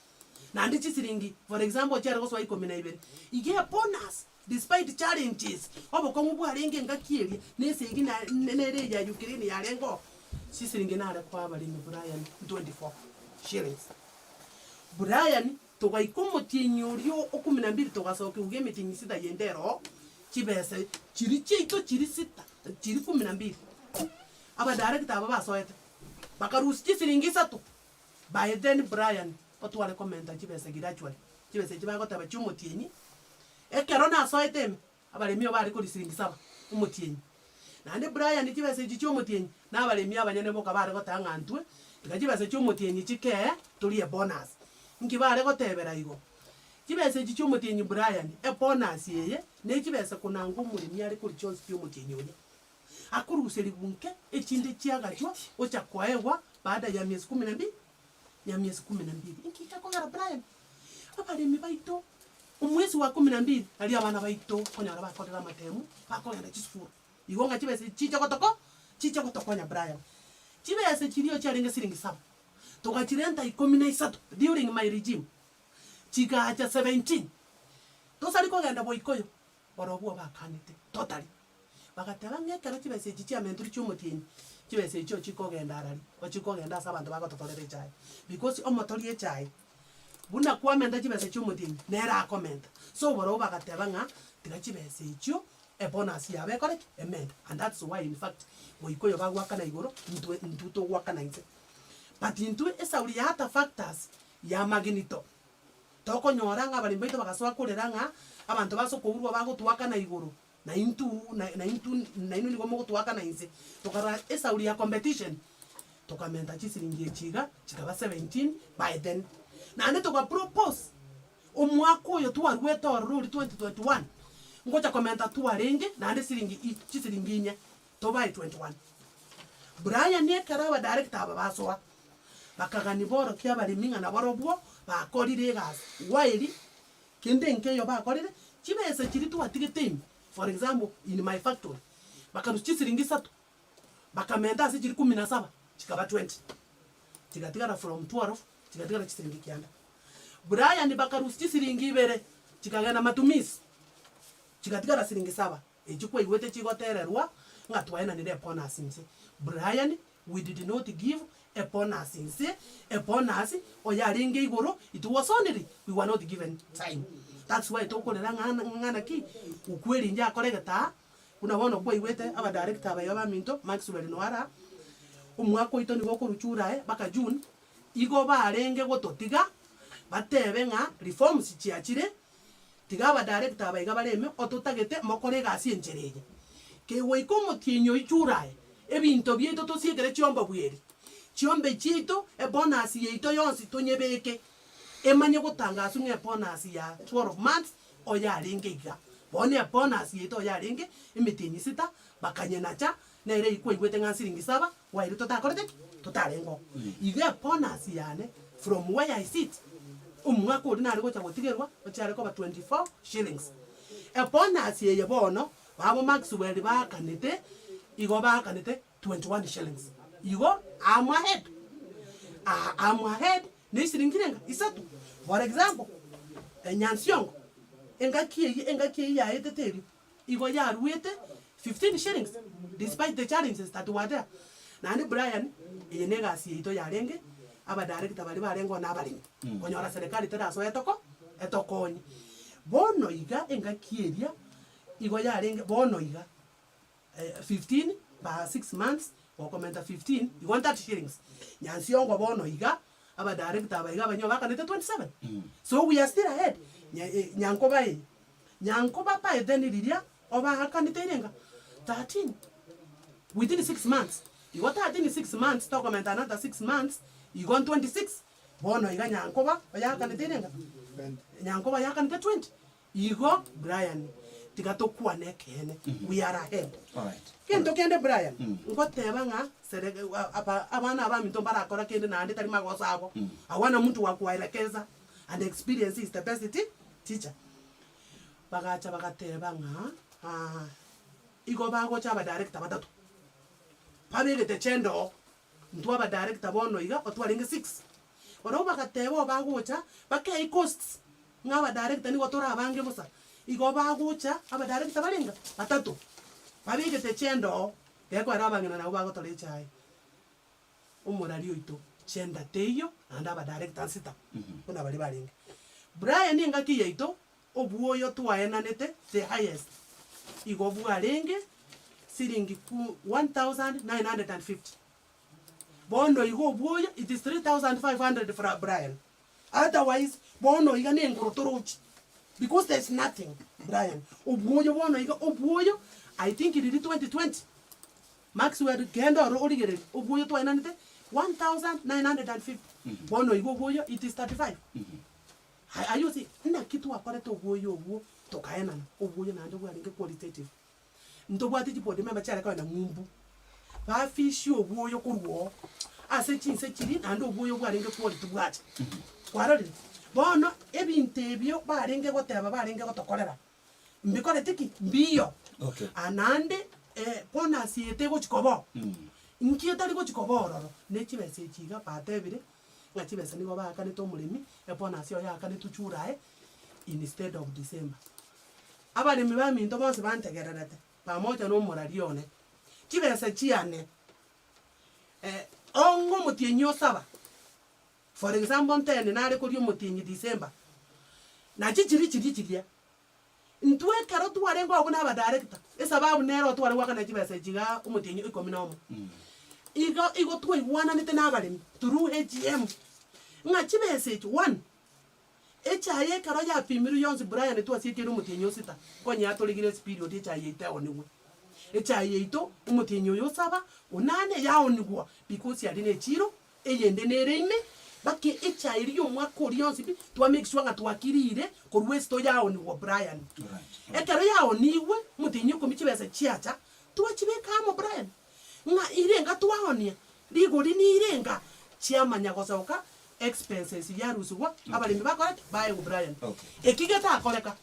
nande chisiringi for example chare go swa 12 ige bonus despite challenges oboko mubwarenge ngakieri nesengi na nere ya Ukraine yarengo chisiringi nare kwa bali ni Brian 24 shillings Brian togaikumutinyi urio 12 togasoke uge mitinyi 6 yendero chibese chiri cheito chiri 6 chiri 12 aba director aba basoete bakarusi chisiringi 3 by then Brian otwale commenta chibese gradually chibese chibago taba chumutinyi ekero na soete abalemio bari kuri siringi 7 umutinyi nande Brian chibese chichumutinyi na abalemio abanyane boka bari gotanga ntwe tikachibese chiomotienyi chike tulie bonus nkibare gotebera igo chibese chiomotienyi Brian bonus yeye nechibese kunanga omurimi ari kuri chonsi chiomotienyi oria akuruseri bunke echinde chiagachwa ocha kwaewa baada ya miezi 12 ya miezi 12 inkika kogera Brian abarimi baito omwezi wa 12 ali abana baito konyara bakorera amatemu bakogenda chisukuru igonga chibese chicha gotokonya Brian chibese chirio chiarenge siringi 7 tugachirenta 13 during my regime chigacha 17 tosari kogenda boikoyo borobuo bakanite totally bagateba ngekera chibese chichi amenturi chiomotienyi chibese icho chikogenda arari ochikogenda asa abantu bagototorera chai because omotori echai buna kwamenda chibese chiomotienyi nera akomenta so boro bagateba nga tiga chibese icho bonus yabe correct emenda and that's why in fact boikoyo bagwakana igoro ntuto gwakana inse but into esauri hata factors ya magnito toko nyoranga bali mbaito bagasoa kureranga abantu baso kuurwa bagotwakana igoro na intu ni gomo gotwakana inse tokara esauri ya competition tokamenta chisiringi chiga chikaba 17 by then na ane toka propose omwaka oyo twarweta oruri 2021 ngocha komenta tuarenge na ande chisiringi inya to by 21 Brian ne karaba director aba basoa bakagani boro kia bali minga na barobwo bakorire gas waili kende nkeyo bakorire chibese chiri tuatigete for example in my factory bakaruchisiringi 3 bakamenda asi chiri 17 chikaba 20 chikatigara from 12 chikatigara chisiringi kianda Brian bakaruchisiringi ibere chikagena matumisi chikatigara siringi 7 echikwe iwete chigotererwa ngatwaena nire bonus inse Brian we did not give a bonus inse a bonus oyaringe igoro it was only we were not given time that's why tokorera ngana ki ukweli nja koregeta unabona kwa iwete aba director aba yaba minto Maxwell Noara umwako ito ni goko ruchura baka June igo barenge gototiga batebe nga reforms chiachire tigaba director aba igabareme ototagete mokore gasi enchereje kewe ikomo tienyo ichurae ebinto bieto tosiekere chiomba bweri chiombe chito bonus yeito yonsi tonyebeke emanye gotangaza nge bonus ya 12 months oyaringe iga bone bonus yeito oyaringe imitienyi 6 bakanyenacha nere ikwe igwete ngasiringi 7 wairi totakorete totarengo iga bonus yane from where I sit umwaka uri nari gocha gotigerwa ochare ko ba 24 shillings bonus ye bono babo Maxwell bakanete igo bakanete 21 shillings igo I'm ahead nisiringirenga isatu for example enyansiongo engaki ya eteteri igo ya ruete 15 shillings despite the challenges that were there nani Brian yenega siito yarenge aba director bali barengo na bali konyora serikali tera so etokonyi bono iga engaki eria igo yarenge bono iga 15 by 6 months or comment 15 you want 30 shillings nyansiongo bono iga aba director aba iga banyo bakanete 27 so we are still ahead nyankoba pa then lilia oba hakanete irenga 13 within 6 months you got 13 6 months to comment another 6 months you got 26 bono iga nyankoba yakanete irenga nyankoba yakanete 20 igo Brian tikatokwa nekene we are ahead Alright. kendo kende Brian ngoteba nga abana abaminto barakora kende nande tari magosa abo awana mtu wa kuwaelekeza and experience is the best teacher bagacha bagateba nga igo bago cha ba director batatu pabegete chendo ntwa ba director bono iga otwaringe 6 oro bagateba bagocha bakay costs nga ba director ni gotora abange busa igo bagocha aba director barenga batatu babigete chendo geko arabangena nabo bagotore chai umurari oito chenda teyo anda ba director sita kuna bali baringa Brian ngaki yeito obuoyo twaenanete the highest igo bwarenge siringi 1950 bono igo obuoyo it is 3500 for Brian otherwise bono iga nengorotorochi because there's nothing Brian obuoyo bono iga obuoyo I think it is 2020 Maxwell gendo origere obuoyo twaenanete 1950 bono igo goyo it is 35 ayo si na kitu wakore to goyo oguo to kaena oguo na ndo gwaringe qualitative ndo bwati jipode mema chale kwa na ngumbu ba fishi oguo kuruo ase chinse chiri na ndo oguo gwaringe quality bwacha kwarori bono ebinte ebyo baringe goteba baringe gotokorera mbikore tiki mbiyo Okay. anande pona siete go chikobo nkieta ri go chikobo roro ne chibese chiga patebire nga chibese nigo baka ne to mulimi pona sio yaka ne tuchurae instead of December abalimi ba minto bose bantegererete pamoja no morarione chibese chiane ongo mutienyi osaba for example ntene nare ko rio mutienyi December na chichiria ntwe karo tuwarengo abuna aba director esababu nero tuwarengo kana chibese chiga umutenyi ikominoma igo tuwe wana nite nabalimi through AGM nga chibese chi one echaye karo ya pimiru yonzi Brian tuwa siete umutenyi osita konya atoligire period echaye ite onigwe echaye ito umutenyi oyosaba unane ya onigwa because ya dine chiro eyende nereime baki echaye riyo mwako rionzi bi tuwa make sure nga tuwakirire korwesto ya onigwa Brian ekero yao niwe mutinyi komichibese chiacha tuwa chibeka mo Brian nga irenga tuwaonia ligori ni irenga chiamanya gosoka expenses ya rusugwa abalimi bakora baye ku Brian ekigeta akoreka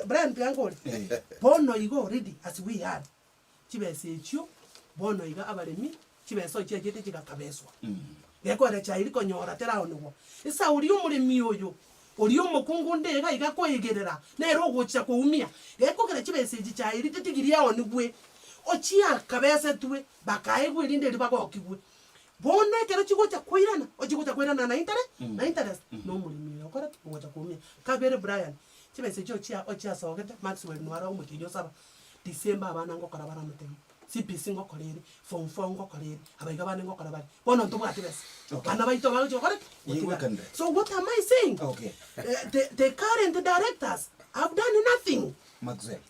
Brian byangore bono igo ready as we are chibese chyo bono iga abalimi chibeso chiagete chigakabeswa gekora chairi konyora teraonwo isa uri umulimi oyo uri umukungu ndega igakoyegerera nero gocha kuumia gekogera chibese chichairi titigiria onigwe ochia kabese tuwe bakaegwe rinde ribagokigwe bone kero chigocha koirana ochigocha koirana na interest no mulimi okora gocha kuumia kabere Brian chibese chochia ochia sogete Maxwell nwara umutinyo saba December abana ngokora bara mutemo CPC ngokorere form 4 ngokorere abayiga bane ngokora bari bono ntubwati bese bana bayito baje okore so what am I saying the current directors have done nothing Maxwell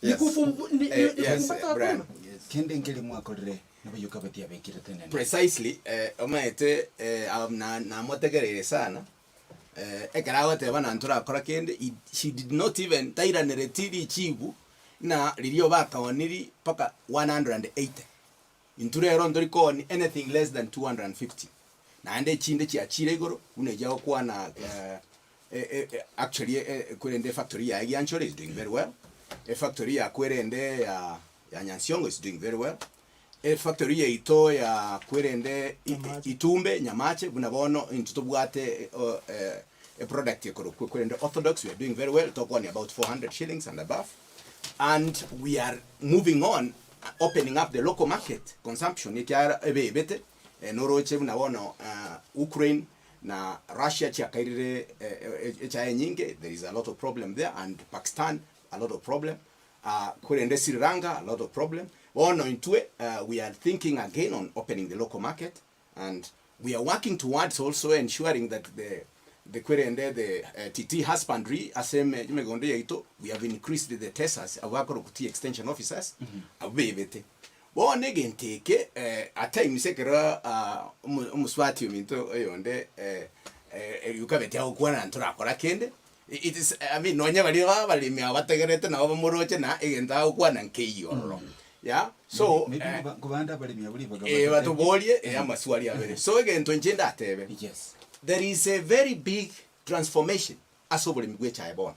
Brian kende ngeli mwakorere nabayuka batia bekire tene precisely omaete na motegerere sana ekarago te bana ntura akora kende she did not even taira neretiri chibu na lirio baka oniri paka 180 inturero ndori koni anything less than 250 na ande chinde chi achire igoro unejao kwa na actually kwende factory ya Gianchore is doing very well a factory ya kwende ya Nyansiongo is doing very well a factory ya ito ya kwende itumbe nyamache bunabono intutubwate a product ya kwende orthodox we are doing very well talk on about 400 shillings and above. And we are moving on, opening up the local market consumption. Ikiara ebete noroche bunabono Ukraine na Russia chiakairire echaye nyinge. There is a lot of problem there, and Pakistan a lot of problem. Kurende Sri Lanka a lot of problem. Ono intue we are thinking again on opening the local market, and we are working towards also ensuring that the Kurende the TT husbandry aseme jumegonde yaito we have increased the testers awakoro kuti extension officers abebete bone genteke at times sekera umuswati minto yonde yukabete akwana nturakora kende it is I mean nonya bali mi abategerete na bamuroche na egenda akwana nkeyo yeah so kubanda bali mi abuli batubolie amaswali abere so egento njenda atebe yes. There is a very big transformation asobole migwecha ebona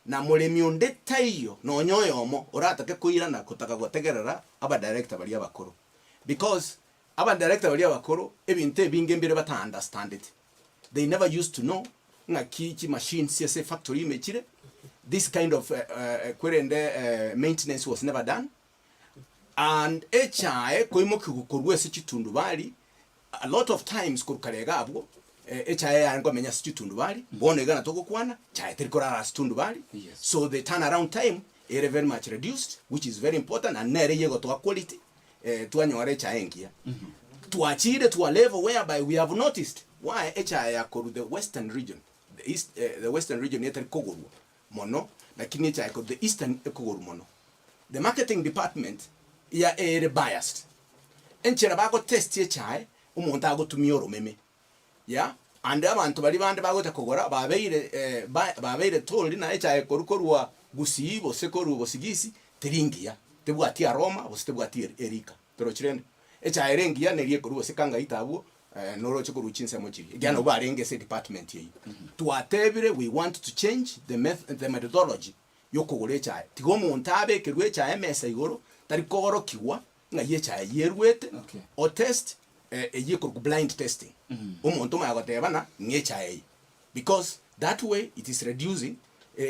na mulemi onde tayo no nyoyomo oratake kuira na kutaka gotegerera aba director bali abakoro because aba director bali abakoro ebinte binge mbere bata understand it they never used to know nga kichi machine CSA factory mechire this kind of maintenance was never done and HI koimo kugukorwe se chitundu bali a lot of times kurukarega abwo HI yango menya chitundu bali bone gana toko kwana chai terikora chitundu bali so the turnaround time is very much reduced, which is very important, and nere yego to quality tuanyore chaengia tuachire to a level whereby we have noticed why HI yakoro the western region the east the western region yeter koguru mono lakini HI yakoro the eastern koguru mono the marketing department ya biased enchera bago test ye chae umuntu agotumia orumeme ya ande abantu bali bande bagote kugora babeire tolli na echae korukorwa gusibo sekoru bosigisi tiringia tebwati aroma bositebwati erika pero chirende echae rengia nerie koru sekanga itabu noro chikoru chinse mochiri gyano barenge se department ye tuatebire we want to change the methodology yokugura echae tigo muntu abekerwe echae mesa igoro tari kogorokiwa nga yechae yerwete o test eyikoru blind testing umuntu mayagotebana ngechae because that way it is reducing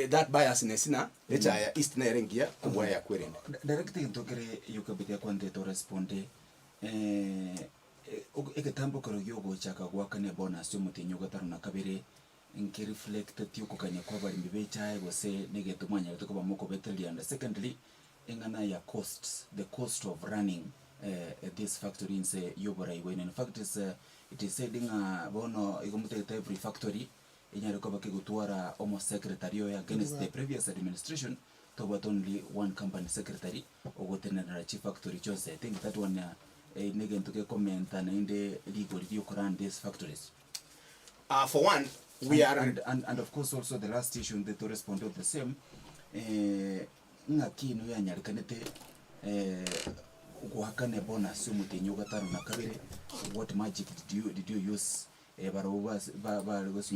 that biasness na echae east na erengia kubwa ya kwerenda direct intokere yukabitia kwante to responde eketambo karo yogo chaka gwakane bonus yo mutinyo gataro na kabere nke reflect tiko kanya kwa bali mbechae gose negeto mwanya tuko bamoko beteli and secondly engana ya costs the cost of running this factory in say yobora iwe in fact it is said bono igomutete every factory inyare ko bakigutwara almost secretary against the previous administration to but only one company secretary ogotenera chief factory chose. I think that one negen to comment and in the legal review run these factories. For one, we are and of course also the last issue that to respond to the same ngaki no yanyarikanete guhakane bonus mutenyo gataro na kabere. What magic did you use barowas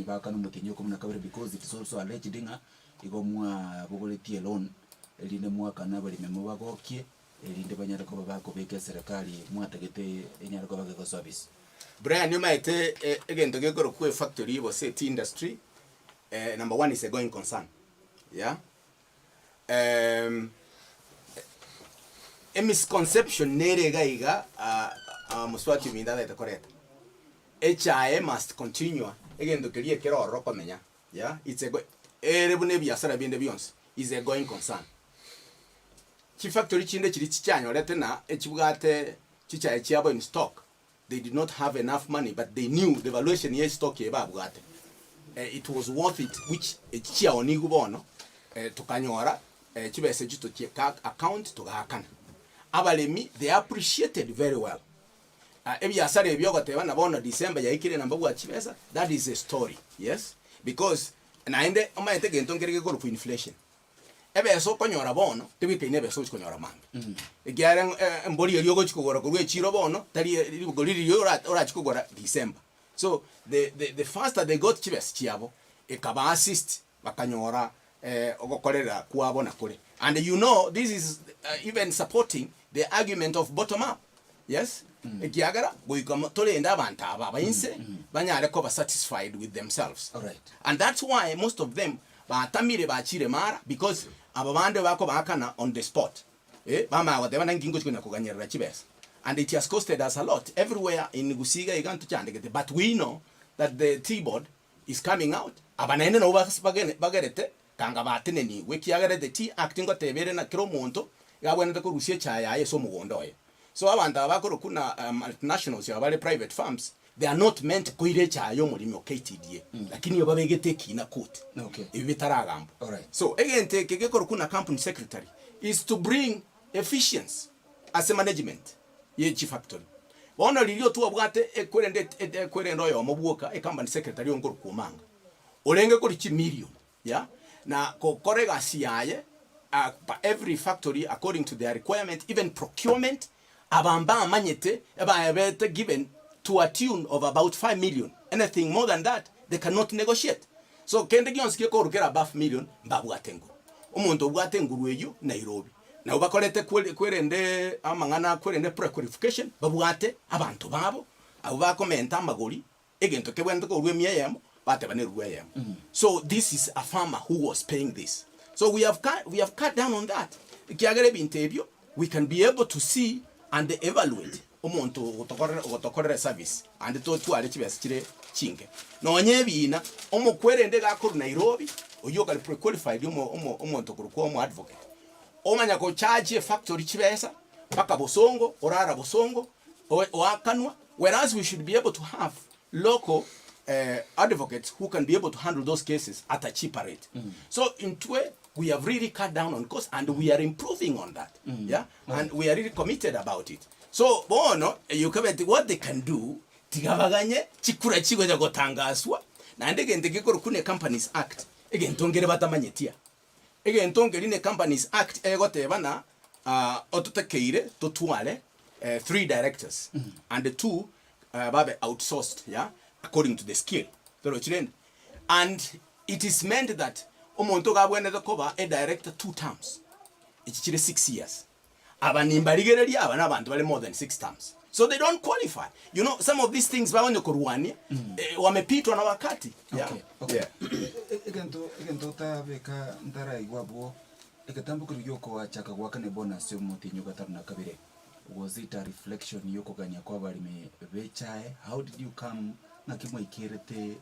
bakano mutenyo komuna kabere because it is also alleged dinga igomwa bogoleti alone eline mwaka na bali memo bagokie elinde banyara ko bako beke serikali mwatagete enyara ko bageko service. Brian, you might again to go to a factory or say industry. Number one is a going concern. Yeah. A misconception nere gaiga muswati minda that correct. HIM must continue again to clear kero rokomenya. Yeah. It's a erebunebia sarabinde beyonce is a going concern. Chi factory chinde chiri chichanyo letena echibugate chicha echiabo in stock. They did not have enough money, but they knew the valuation yes stock it was worth it, which chia onigubono to kanyora chibese to account to hakana. Abalemi they appreciated very well. Ebi asare ebyogote bana bono December ya ikire namba bwa chibesa, that is a story, yes, because naende omayete gentongerege ko inflation. Ebe so konyora bono tebike nebe so konyora manga egiara mboli yogo chikogora kurwe chiro bono tari rigoliri ora chikogora December. So the faster they got chibes chiabo ekaba assist bakanyora ogokorera kuabo na kure. And you know this is even supporting the argument of bottom up, yes. Egiagara goikamo tolenda abantu aba bayinse banyare ko ba satisfied with themselves. All right. And that's why most of them batamire bachire mara because ababande bako bakana on the spot bama wadebana ngingo chikuna kuganyera chibesa, and it has costed us a lot everywhere in Gusiga igantu chandegete. But we know that the T-board is coming out abanene no bagerete kanga bateneni wekiagere the T acting gotebere na kiro monto gabwene ko Rusia chaya yeso mugondoye. So abantu abakoro kuna multinationals yabale private firms, they are not meant kuirecha yo mulimo KTDA lakini yobabegete kina court. Okay. Ibitaragambo. All right. So again take kuna company secretary is to bring efficiency as a management ye chief factory. Ono lilio tu abwate ekwerendo yo mobuoka e company secretary ongoro kumanga. Olenge ko richi million, yeah? Na ko korega siaye every factory according to their requirement, even procurement abamba manyete eba given to a tune of about 5 million. Anything more than that, they cannot negotiate. So kende gyonske ko rukera above million mbabwatengo. Umuntu bwatenguru eyo Nairobi. Na ubakolete kwerende amangana kwerende pre-qualification babwate abantu babo abo bakomenta amagori egento kebwende ko rwemiyemo bate bane rweyemo. So this is a farmer who was paying this. So we have cut down on that. Kiagere bintebyo we can be able to see and evaluate omuntu otokorera service and to twale chibese chire chinge no nyebina omukwerende gakuru Nairobi oyoga pre-qualified omuntu kuruko omu advocate omanya ko charge factory chibesa paka bosongo orara bosongo oakanwa, whereas we should be able to have local advocates who can be able to handle those cases at a cheaper rate. So in two we have really cut down on costs and we are improving on that. Yeah, and we are really committed about it. So bono yukabeti what they can do tigabaganye chikura chigo ja gotangaswa na ndege ndege kune Companies Act egentongere batamanyetia egentongere ne Companies Act egotebana otutekeire totwale 3 directors and the 2 babe outsourced, yeah, according to the skill. And it is meant that omuntu gabwene dokoba a director 2 terms. Ichire 6 years. Abanimbarigeri aba nabantu bale more than 6 terms. So they don't qualify. You know, some of these things bawanyo kuruani wamepitwa na wakati. Yeah. Okay. Yeah. Egento tabeka ndara igwabo egatambuko yoko achaka gwakane bonus yo mutinyo gataruna kabire. Was it a reflection yoko ganya kwa bali me bechae? How did you come nakimwe ikirete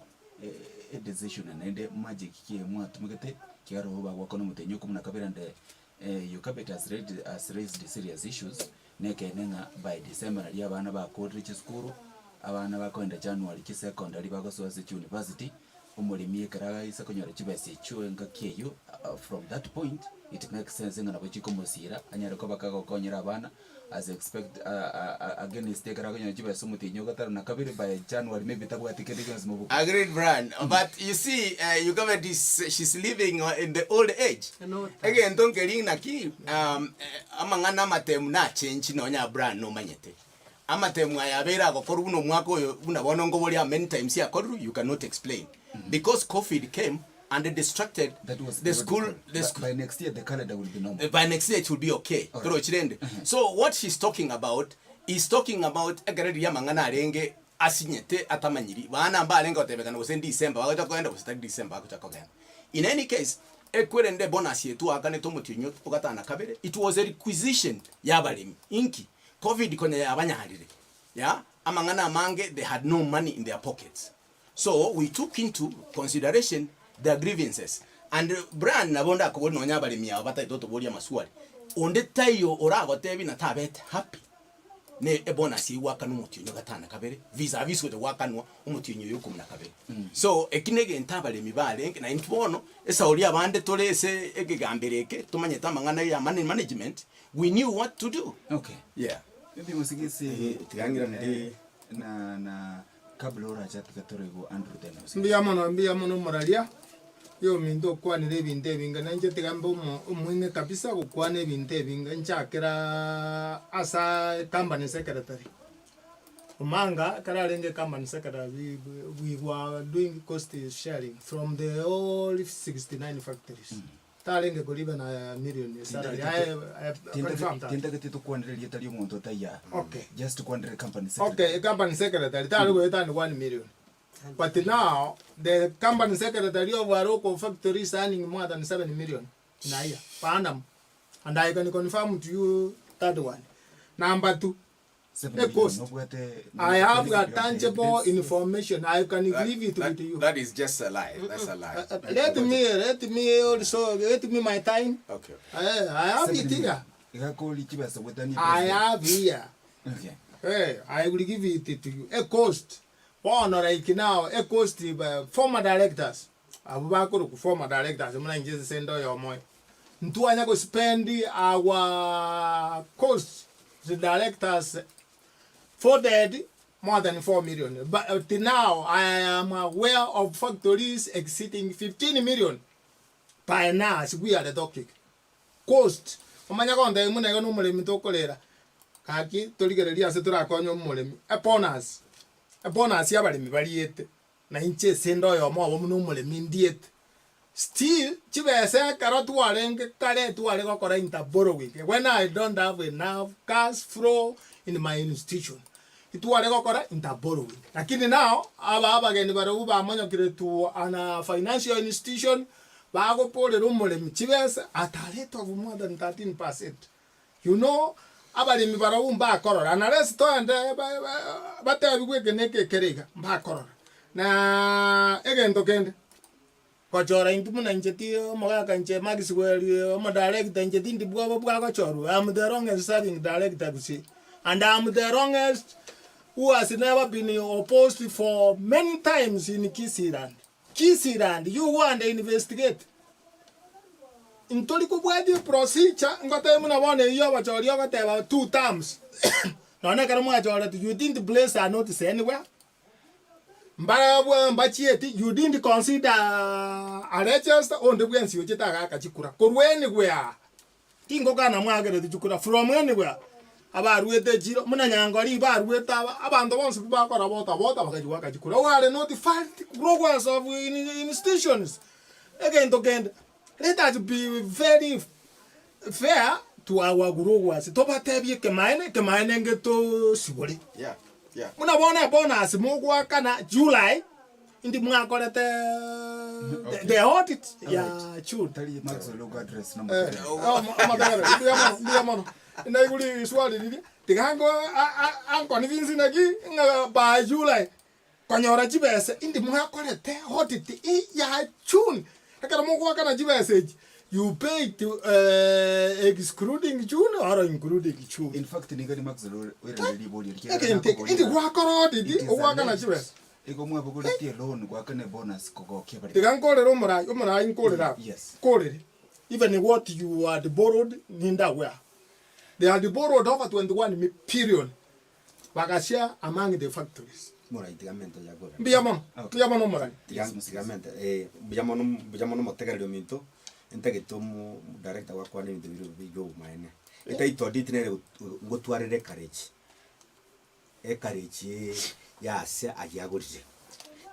a decision and magic kie mwatumugete kiaro hoba gwakone mutinyo kumuna kabire nde Yokabet has raised serious issues neke nenga by December ali abana ba Kodrich school abana bakoenda January ki secondary bagosoa university umulimi karaga isa konyora kibese chuo ngakiyo. From that point it makes sense ngana bachiko musira anyara ko bakago konyera abana as expect again is take karaga kibese mutinyo gatara na kabiri by January maybe tabu atikete kwenzi mubuku. Agreed brand. But you see Yokabet is she's living in the old age. Again don't getting naki amangana matemu na change no nya brand no manyete. Amatemu ayabera gokora buno mwako oyo unabona ngo boli many times ya koru you cannot explain. Because COVID came and they distracted the school. By next year the calendar will be normal. By next year it will be okay. Right. So what she's talking about is talking about agaredi ya mangana arenge asinyete atamanyiri. Bana amba arenga otebekana go December bagota kwenda go start December akutaka. In any case ekwerende bonus yetu akane to mutinyo tugatana kabere. It was a requisition yabalimi inki COVID konya yabanyarire. Yeah, amangana mange they had no money in their pockets. So we took into consideration their grievances. And brand nabonda ko no nyabali miya bata itoto boli amaswali. Onde tayo orago tebi na tabet happy. Ne ebona si waka no mutinyo gatana kabere. Visa vis the waka no mutinyo yokum na kabere. So ekinege ntabale mibale na intwono esa oli abande tolese egegambereke tumanyeta mangana ya management. We knew what to do. Okay. Yeah. Maybe musigisi tigangira ndi na kabla ora chat katorego Andrew Dennis. Mbia mono moralia. Yo mindo kwa nile binte binga nanje tigambo umwinge kabisa kwa ne binte binga nchakira asa company secretary. Umanga kara lenge company secretary we were doing cost sharing from the all 69 factories. Talenge koliba na million salary. I confirm that. Tinda kete to kuandele tali monto taya. Okay. Just to kuandele company secretary. Okay, company secretary talego etani 1 million. But now the company secretary of Waroko factory is earning more than 7 million in a year per annum. And I can confirm to you that one. Number 2. The cost. I have a tangible information. I can give it to you. That is just a lie. That's a lie. Let me also, let me my time. Okay. I have it here. I have here. Okay. Hey, I will give it to you. A cost. One like now, a cost former directors. Abubakuru former directors. I'm not just send your money. Ntu anya go spend our cost. The directors for dead more than 4 million. But now I am aware of factories exceeding 15 million. By now, we are the topic. Cost. Omanya konda imuna yono mulemi tokolera. Kaki toligereria se turakonyo mulemi. A bonus yabalemi baliete. Na inche sendo yo mo bomu mulemi ndiete. Still, chibese karatu arenge kare tu arego kora inta borrowing. When I don't have enough cash flow in my institution, it was a inta borrowing. Lakini now, aba geni baru ba manyo kire to an financial institution, bago pole rumole chibese at a rate of more than 13%. You know, aba mi baru ba korora. And unless to and but we can make a kerega ba korora. Na again to kend. Kochora intumuna ncheti mogaka nche Maxwell mo director ncheti ndibwa bwa kochoru. I'm the wrongest serving director to see. And I'm the wrongest who has never been opposed for many times in Kisiland. Kisiland, you want to investigate. In Toliko Bwadi procedure, got them on one year, but you got 2 terms. none kara mwa jora you didn't place a notice anywhere mbachieti you didn't consider a register on the bwensi ochita ga chikura korweni where kingo kana mwagere chikura from anywhere abaruete jiro muna nyangori barueta abando bonse bakora bota bakajiwa kachikura wale notified progress of institutions again to again let us be very fair to our guruwas to batebie kemaine ngeto sibori yeah muna bona bonus mugwa kana July indi mwakorete the audit ya chud tali max logo address no ina iguli swali didi tigango an convince nagi nga by July konyora jibese indi mwakorete audit ya chun akara mugwa kana jibese you pay to excluding June or including June. In fact, nigga max lo really body. Again, take it work around it. Or work on a dress. Ego mo abugo ti alone work on a bonus koko kebari. They can call it Umara in call it out. Yes. Call it. Even what you are the borrowed in that way. They are the borrowed over 21 period. Bagashia among the factories. Mora itigamento ya gore. Biamon mora. Itigamento biamono motegalio minto. Ente tomu director wa kwani ndibiro bigo maene eta itoditine ngotwarire courage courage ya se agiyagurije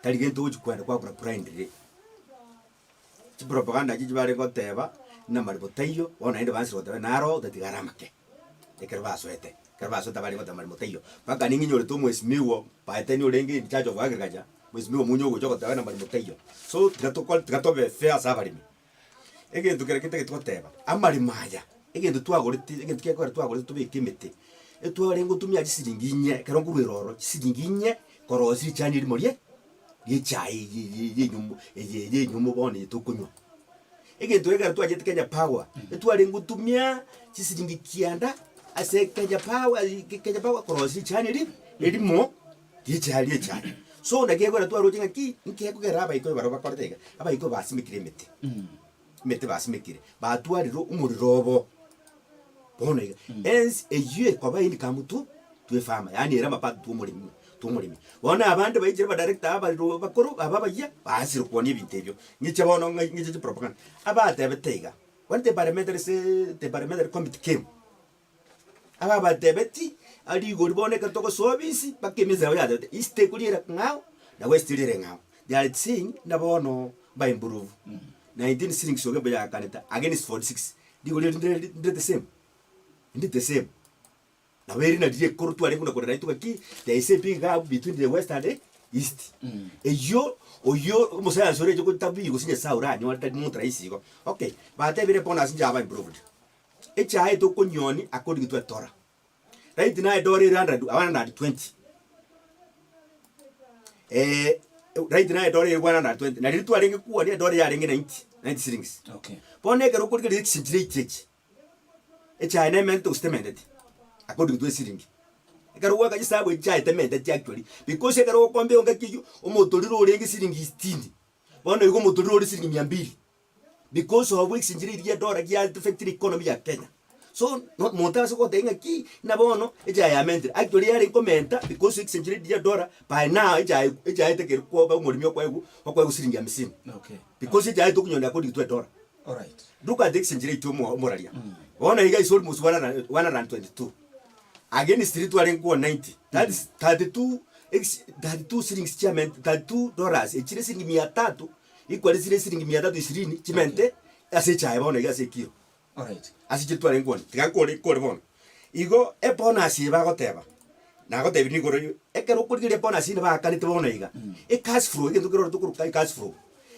taligento ujikwenda kwa primary ti propaganda jibare goteba na maribo tayo ona inde bansi goteba naro datigaramake ekerbaso tabari goteba maribo tayo baka ningi nyore to mwesimiwo paeteni olengi in charge of agriculture mwesimiwo munyo go goteba na maribo tayo so tigatobe fair sabarimi egento kerekete gitoteba amari maya egento twagoriti egento kyakora twagoriti tubike imiti etware ngo tumya gisiringi nye karongo rwiroro gisiringi nye korosi cyane iri muri ye chai ye nyumu bone tukunywa egento egara twagete Kenya Power etware ngo tumya gisiringi kianda ase Kenya Power korosi cyane iri mo ye chai so ndagegora twarojinga ki nkeko geraba iko baroba kortega abayiko basimikire imiti mete basimekire batwariro umurirobo bonega ens eyiye kwaba indi kamutu twefama yani era mapatu tumurimi bona abandi bayigire ba director abariro bakuru ababaya basiro kubona ibintu ebyo ngice bono ngice propaganda abate betega wante parliamentary committee came aba debeti ali go boneka toko service bakemeza ya iste kulira ngao na west lire ngao they are saying na bono by improve 19 shillings so gebe ya kaneta against 46 digo the same na weri na die kortu ale kuna kodana ituka ki there is a big gap between the west and the east eyo musaya sore joko tabi go sinye saura ni wata mutra isigo okay ba te bire pona sinja aba improved echa ai to konyoni according to tora right na dore 100 awana 20 right na dore 120 na ritu alenge kuwa ni dore ya alenge 90 shillings Okay. Pone kero kuri kiri sinjire chechi echa ene mento statement according to shilling kero waka jisabu echa statement actually because kero kombe onga kiyo omotoriro olenge shilling 60 bono yuko motoriro oli shilling 200 because of weeks sinjire ya dora ya factory economy ya Kenya. So not montas ko tenga ki na bono eja ya mente actually ya recommenda because weeks sinjire ya dora by now eja ite kero ko ba umurimi okwa shilling 50. Okay. Because eja ite kunyonda according to dora. All right. Look at the exchange rate to moralia. One guy is almost 122. Again, it's 390. That is 32 shillings chairman, $32. It's sitting me at tattoo. Equally sitting me at that is really chimente as a child, as a kilo. All right. As you told one, the call Ego upon us, whatever. Now, the Nigo, a caro put upon us in a cantonega. A cash flow, you go to cash flow.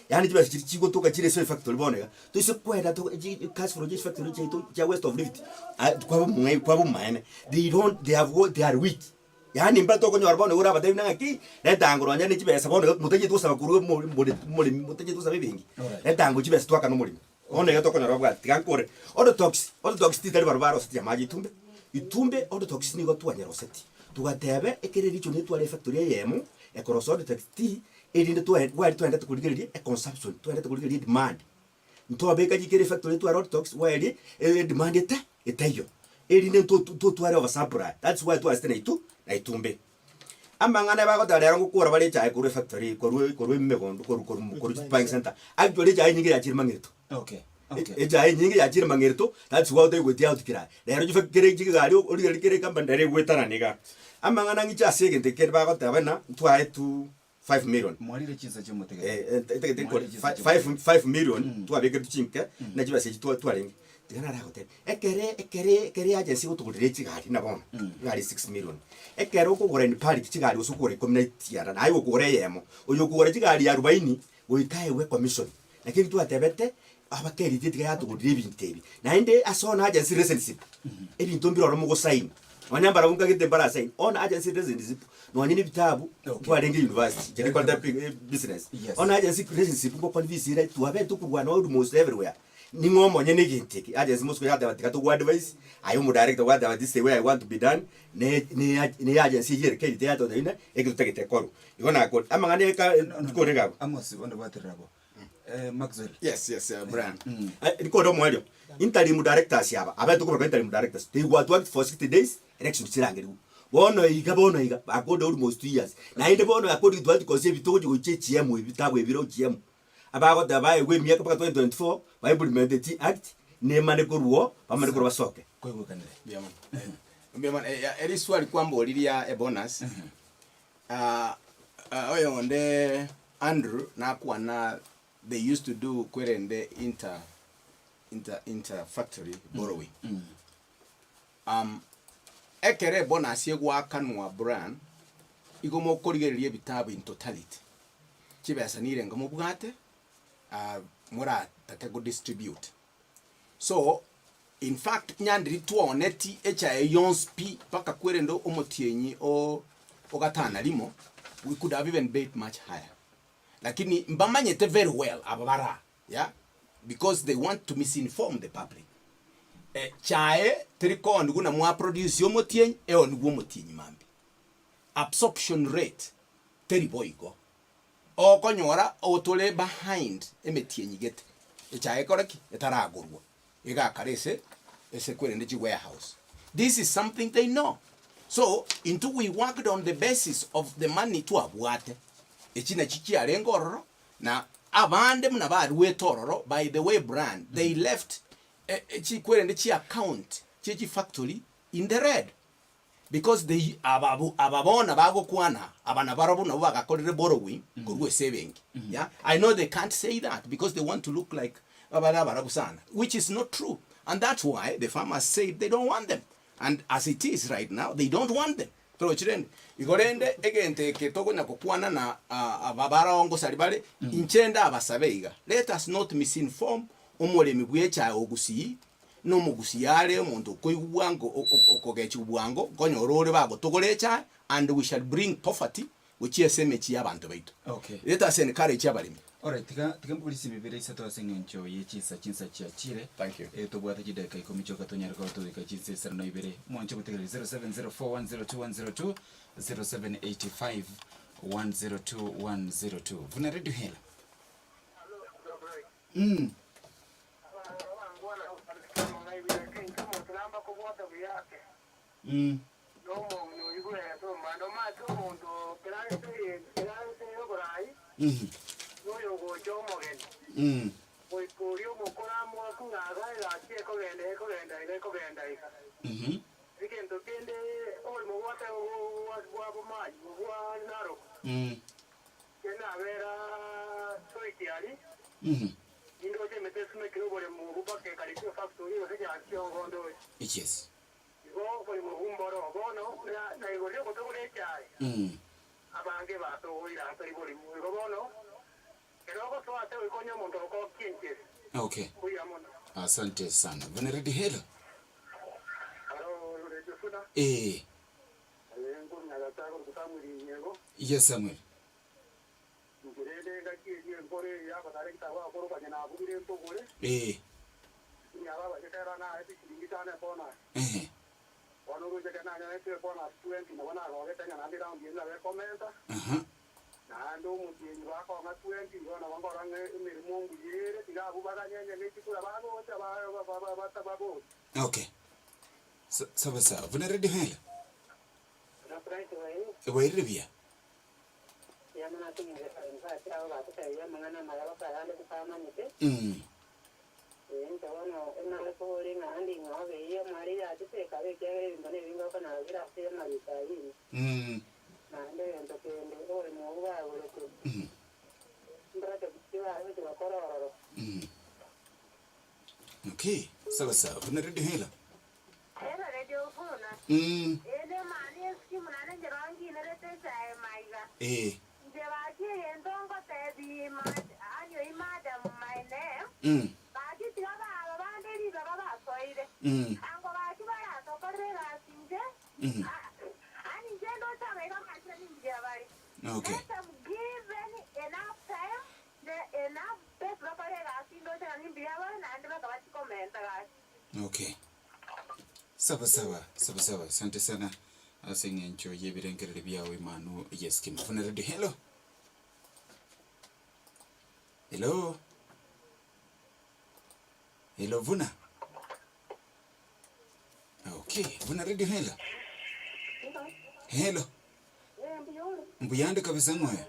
Yani jiba chigo toka chile so factory bonega to so kwenda to cash for this factory to west of lift kwa mine they are weak yani mbato ko nyorba no uraba devina ki letango nyane jiba sa bonega muteje to sa bakuru muteje to sa bibingi letango jiba sto kana muri onega to ko nyorba tikankore odotox ti tari barbaro sti amaji itumbe odotox ni go twanyero seti tugatebe ekereri chone twale factory yemo ekoroso detecti edinde to wali to kuligeria a consumption to kuligeria demand nto abeka jikere factory to rotox wali demand etayo erinde to tware over supply. That's why to astena itu na itumbe amangana ba ko dalera ngukura bale chai kuru factory kuru megondo kuru buying center actually chai nyingi ya chirma ngirito Okay. chai nyingi ya chirma ngirito. That's why they would out kira lero ju fakere ji gari ori kire kamba ndare gwetana niga amangana ngi cha sege ndeke ba ko tabana twai to 5 million Mwalire chinsa chimotege. 5 million tu abeke tuchinke na jiba se tu alengi tigana ra hotel ekere agency utugurire chigari na bona ngari 6 million ekere ukugura ni pari chigari usukure community yara na ayo kugura yemo uyo kugura chigari ya 40 uikae we commission lakini tu atebete abakeri titika yatugurire bintebi na inde asona agency relationship ebintu mbiro mu sign wanyambara kunga kite bara sign on agency relationship no wanyini bitabu twalenge university jere kwanda business on agency relationship ko convince right to have to kurwana almost everywhere ni ngomo nyene gintiki agency musko yada batika to advice ayo mu director wada this way I want to be done ne agency jere kete yato dina ekuteke koru igona ko amangane ka korega Amos wanda batirabo. Maxwell. Yes, Brian. Niko do mwadio interim directors yaba abeto ko interim directors they worked for 60 days election sirangeri bono iga akodo almost 2 years na inde bono akodo twati ko se bitoje ko chechi emu bitabo ebiro GM abago dabaye we miaka paka 2024 by implemented act ne mane ko ruo bamane ko basoke Kwa hivyo kanile. Biaman eri swali kwamba oliria bonus oyo onde Andrew na kuana they used to do kwerende inter factory borrowing. Ekere bonus yegwa kanwa Brian igomo korigererie bitabu in totality chibesa nirenga mubwate mura take go distribute. So in fact nyandiri tuoneti echa yonsp paka kwerendo omotienyi o gatana limo we could have even bet much higher. Lakini mbamanyete very well abara, yeah, because they want to misinform the public. Chae triko nduguna mwa produce yomotienyi onugwo motienyi mambi. Absorption rate teriboigo. Okonyora otole behind emetienyi gete. Chae koraki etaragurwa. Ega karese ese kwerende ji warehouse. This is something they know. So into we worked on the basis of the money to abwate. Echina chichi arengororo na abande muna badwe tororo. By the way, Brand they left chi kwerende chi account chi factory in the red because they ababona bago kwana abana barobu na bagakorere borrowing kurwe saving. Yeah, I know they can't say that because they want to look like abarabu sana, which is not true, and that's why the farmers said they don't want them, and as it is right now they don't want them. Pero chirende igorende egente ke togo na kokwana na ababara ongo salibale inchenda abasabeiga. Let us not misinform omolemi bwecha ogusi no mugusiyale omuntu koyubwango okogechi ubwango konyorore bago togolecha, and we shall bring poverty which is emechi abantu baitu. Okay, Let us encourage abalimi. alright, tika polisi bibere isato asengencho yechisa chinsa chia chire. Thank you. To bwata chideka ikomichoka tonyarka to ka chinsa serno ibere mwancho kutegere 0704102102 0785102102. Vuna radio hela. Yes. Okay. Asante sana. Vuna radio hela. Yes, Samuel. Okay. Sawa sawa. Vuna ready hela. Wairi bia. Okay, sawa sawa. Vuna ready hela. Okay. Okay. Sawa sawa. Asante sana. Asinge ncho yebirengerere byawe manu yeskima. Vuna ready hello. Hello. Hello Vuna. Okay, Vuna ready hello. Hello. Mbuyande kabisa ngoya.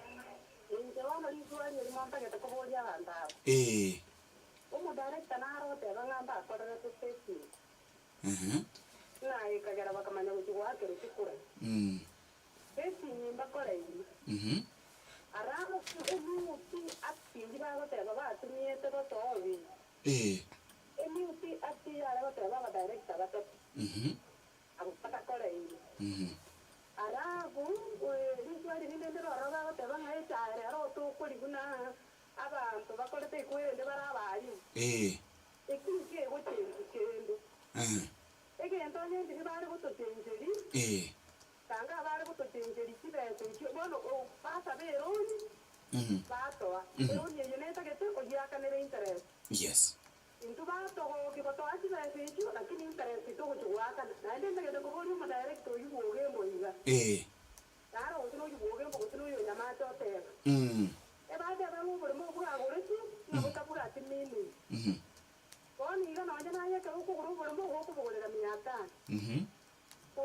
Yes.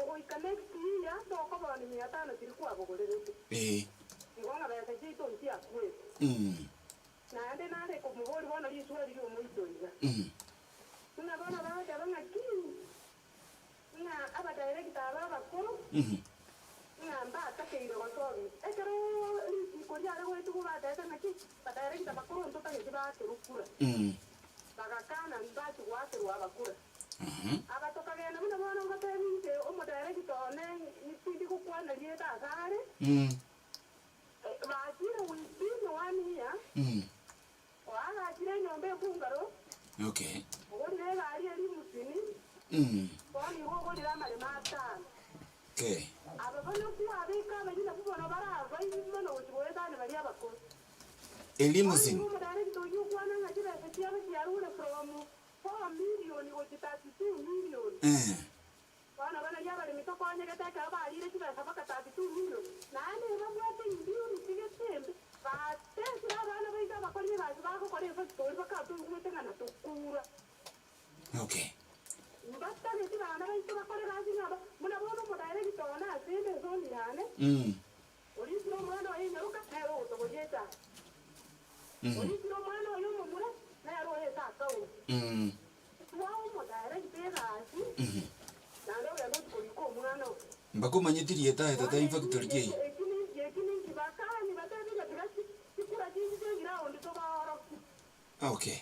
Okay. Okay. Limousine. Okay. Mbako manyetiri yeta tata infactory kei. Okay.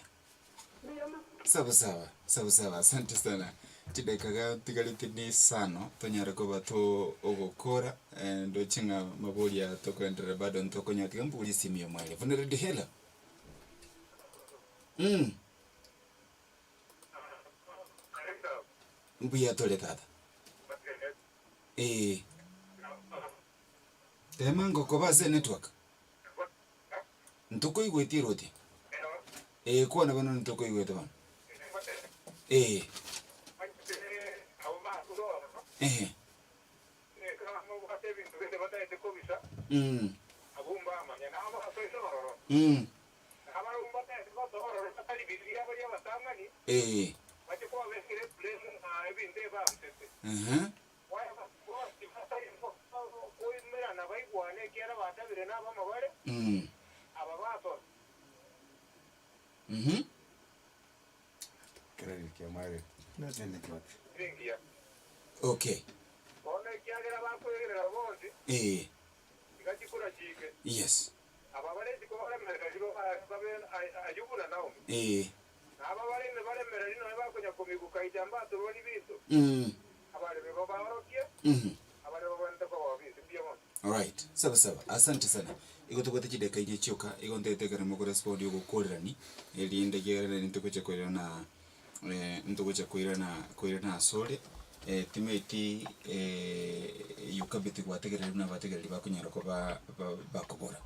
Sawa. Asante sana. Tidekaga tigalite sano tonyara ko bato ogokora ndo chinga mabolia tokwendera bado ntokonya tigambuli simio mwale. Vuna ready hela. Mbuya tole tata. Temango ko base network. Ntoko igwetiro oti. Kwa na bano ntoko igwetiro bano. Okay. Yes. Alright. Sawa sawa. Asante sana. Iko tukwete chideka inye choka. Iko ntetekere moko respondi yuko kurirani. Ili indegere nintukuche kuirana asole. Timeti yukabiti gwategerera na bategereri bakunyara ko bakogora.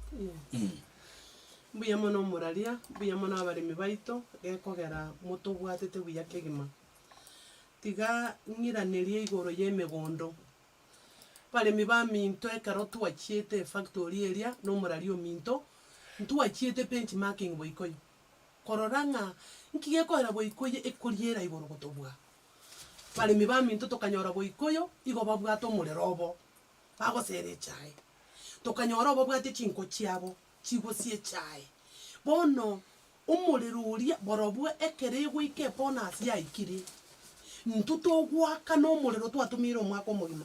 Buya mono moraria, buya mono abarimi baito gekogera moto bwatete buya kegima. Tiga ngiranirie igoro yemegondo. Barimi ba minto ekaro twachiete factory area no morario minto. Ntwachiete benchmarking boikoyo. Kororanga nkigekora boikoye ekoriera igoro gotobwa. Barimi ba minto tokanyora boikoyo igo babwato murerobo. Bagosere chai. Tokanyora obo bwate chinko chiabo. Chigosie chai. Bono umuriro uria borobwe ekeregwe ike bonus ya ikiri. Ntutogwaka no muriro twatumira omwaka omugima.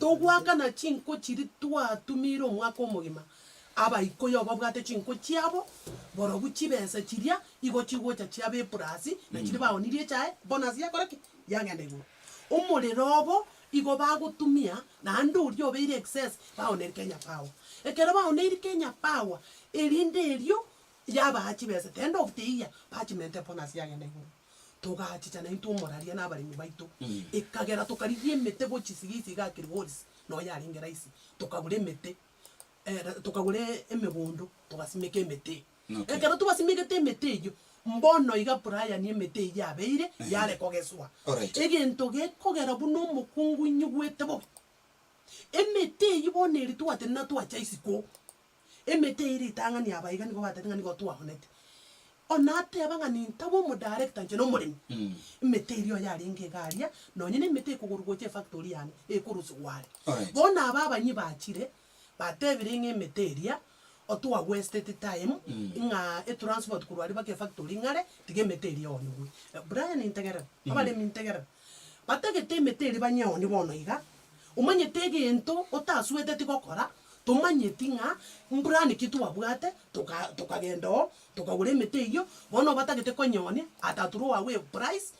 Togwaka na chinko chiri twatumira omwaka omugima. Aba ikoyo babwate chinko chiabo borobwe chibesa chiria igo chigocha chiabe plus na chiri baonirie chai bonus ya koraki yangende iguru. Umuriro obo igo bagutumia na ndu uri obeire excess baonere Kenya Power. Ekero baonere Kenya Power erinde erio yaba hachibese end of the year bachimente bonus yagende iguru. Togachicha na into moraria na barimi baito ekagera tokarigie mete gochisigisi gakiri goris no yaringera isi tokagure mete tokagure emegondo togasimeke mete ekero tubasimeke mete yo mbono iga praya ni mete yabeire yare kogeswa egento gekogera buno mukungu nyugwete bo emete yiboneri twatena twachaisiko emete iri tanga ni abaiga ni gobatanga ni gotwa honete onate abanga ni ntabo mu director nje no murimi emete iri yari ngegaria no nyine emete kugurugwe factory yani ekurusu wale bona ababanyi bachire batebire ngemete iri otwa wasted time inga transport kurwari bake factory ngare tigemete iri onugwe Brian integera abale mintegera batagete emete iri banyoni bono iga umanye tegento otaswete tikokora tumanye tinga mbrani kitu wabwate tukagendo tukagure emete iyo bono batagete konyoni ataturu wawe price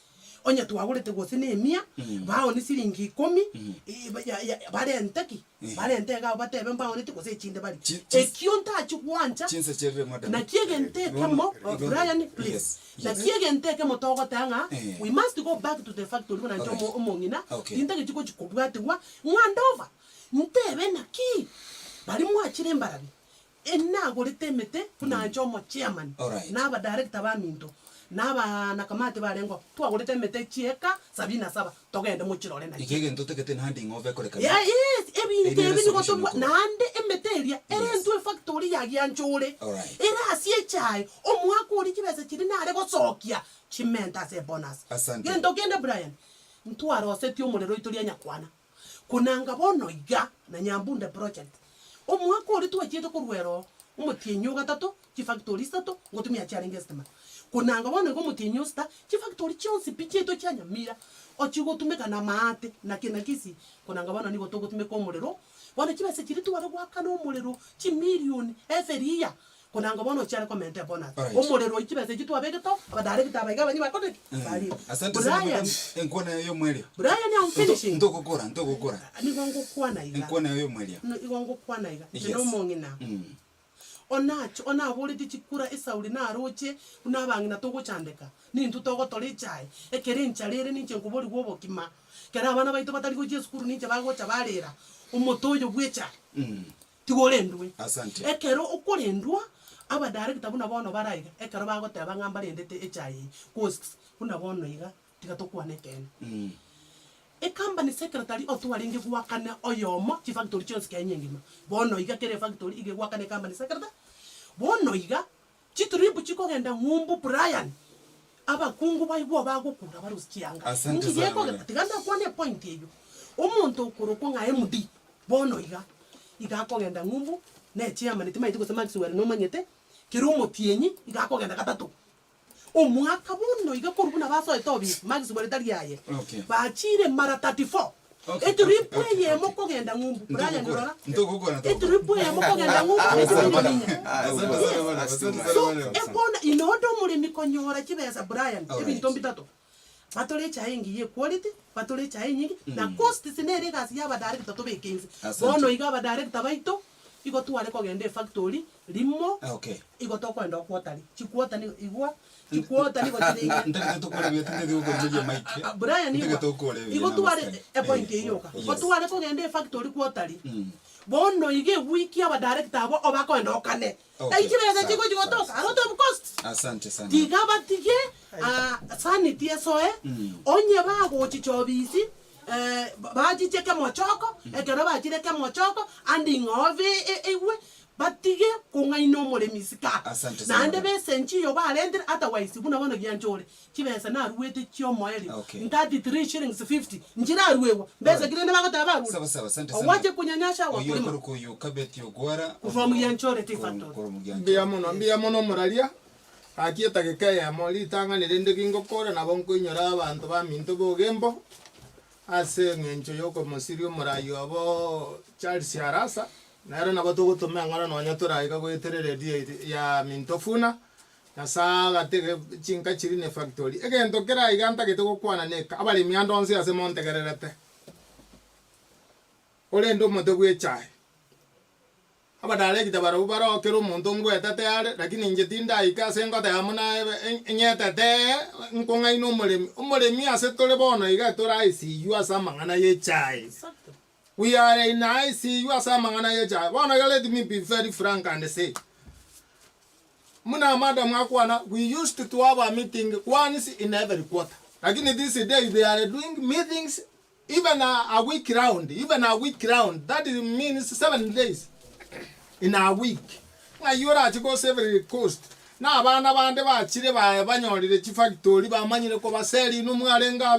onye twagurete gose ne 100 baoni siringi 10 barenteki barentega batebe baoni tikose chinde bari ekionta achukwancha Chinsa cherre madam. na kiegente kemo Brian please na kiegente kemo togo tanga we must go back to the factory na njomo omongina tindage chiko chikobwatewa ngandova ntebe na ki bari mwachire mbarabi enagurite mete kuna njomo chairman na ba director ba minto naba nakamate barengo twagurite mete chieka 77 togende muchirore na Ikege ntote kete handing over kore kama. yes ebinte ebini gotobwa nande emeteria erentwe factory ya gianchore era asie chai omwaka uri kibese kiri nare gosokia chimenta se bonus gendo gende Brian ntwaro seti omurero itoria nyakwana kunanga bono iga na nyambunde project omwaka uri twachite kurwero umutinyu gatatu ki factory stato ngotumia challenge stima kunanga bono ngo mutinyu sta ki factory chonsi picheto chanyamira ochigotumeka na maate na kinakisi kunanga bono nigo togotumeka omurero bono kibese kiri twara gwaka no omurero chi million every year kunanga bono chara comment bonus omurero kibese kitwabegeto abadare kitabaiga banyi bakote bali asante sana enkona yo mweli Brian I'm finishing ntokokora nigongo kwana iga enkona yo mweli nigongo kwana iga no mongina onacho onabole tichikura esauri na aroche unabangina togochandeka nintu togotori chai ekere ncharere ninche nkubori gwobokima kera abana baito batari goje skuru ninche bagocha barera omotoyo bwecha tigorendwe asante ekero okorendwa aba director buna bono baraiga ekero bagoteba ngamba rendete echai costs buna bono iga tigatokwane ken company secretary otwaringe gwakana oyomo chi factory chons kenyengima bono iga kere factory ige gwakana company secretary bono iga chitribu chikogenda ngumbu Brian abakungu baigwo bagukura barusikianga asante sana tiganda kwane point eyo umuntu ukuruko nga MD bono iga kogenda ngumbu ne chairman timaiti ko samaki were no manyete kirumo tienyi iga kogenda gatatu umwaka bono iga kurubuna baso etobi magis were tari yaye bachire mara 34 etripo ye moko genda ngumbu Brian ndora etripo ye moko genda ngumbu ebona inodo mulimi konyora kibeza Brian ebintu bitatu batole chaingi ye quality batole chaingi na cost sinere gasi yaba director to bekinzi bono igaba director baito igo tuwale kogende factory limo igo to kwenda quarterly chikwota ni igwa chikwota ni gotiringa ndeke to kole bete ndeke ko meje mike Brian igo tuwale point yoka igo tuwale kogende factory quarterly bono ige wiki aba director abo obakwenda okane aikibeza chigo chigotoka a lot of cost asante sana digaba tige sanity soe onye bago chichobisi bajicheke mochoko ekero bajireke mochoko andi ngove ewe batige kungaino mole misika nande besenchi yo balendere otherwise buna bono gyanjore kibesa na ruwete kyo moeli 33 shillings 50 njira ruwewa besa girene bagota baru sawa asante sana waje kunyanyasha wa kulima ko yo kabeti ogwara kuva mu gyanjore tifato mbia mono muralia akieta gekaya moli tanga nirende kingokora na bonko inyora abantu ba minto bogembo ase ngencho yoko mosirio murayo abo Charles Arasa naro na bato gutome ngara no nyatura ika gweterere die ya minto Vuna na saga tege chinka chirine factory egento kera iganta gitego kwana neka abali miandonse ase montegererete ole ndo moto gwe chai abadale kitabaro baro kero muntu ngwetete yale lakini njetinda ikase ngote amuna enyetete nkonga ino umulemi ase tole bono iga tora ICU asamangana ye chai we are in ICU asamangana ye chai bono let me be very frank and say muna madam akwana we used to have a meeting once in every quarter lakini this day they are doing meetings even a week round that means 7 days in a week nga yora chiko every coast na abana bande bachire banyorire chi factory bamanyire ko baseri numwarenga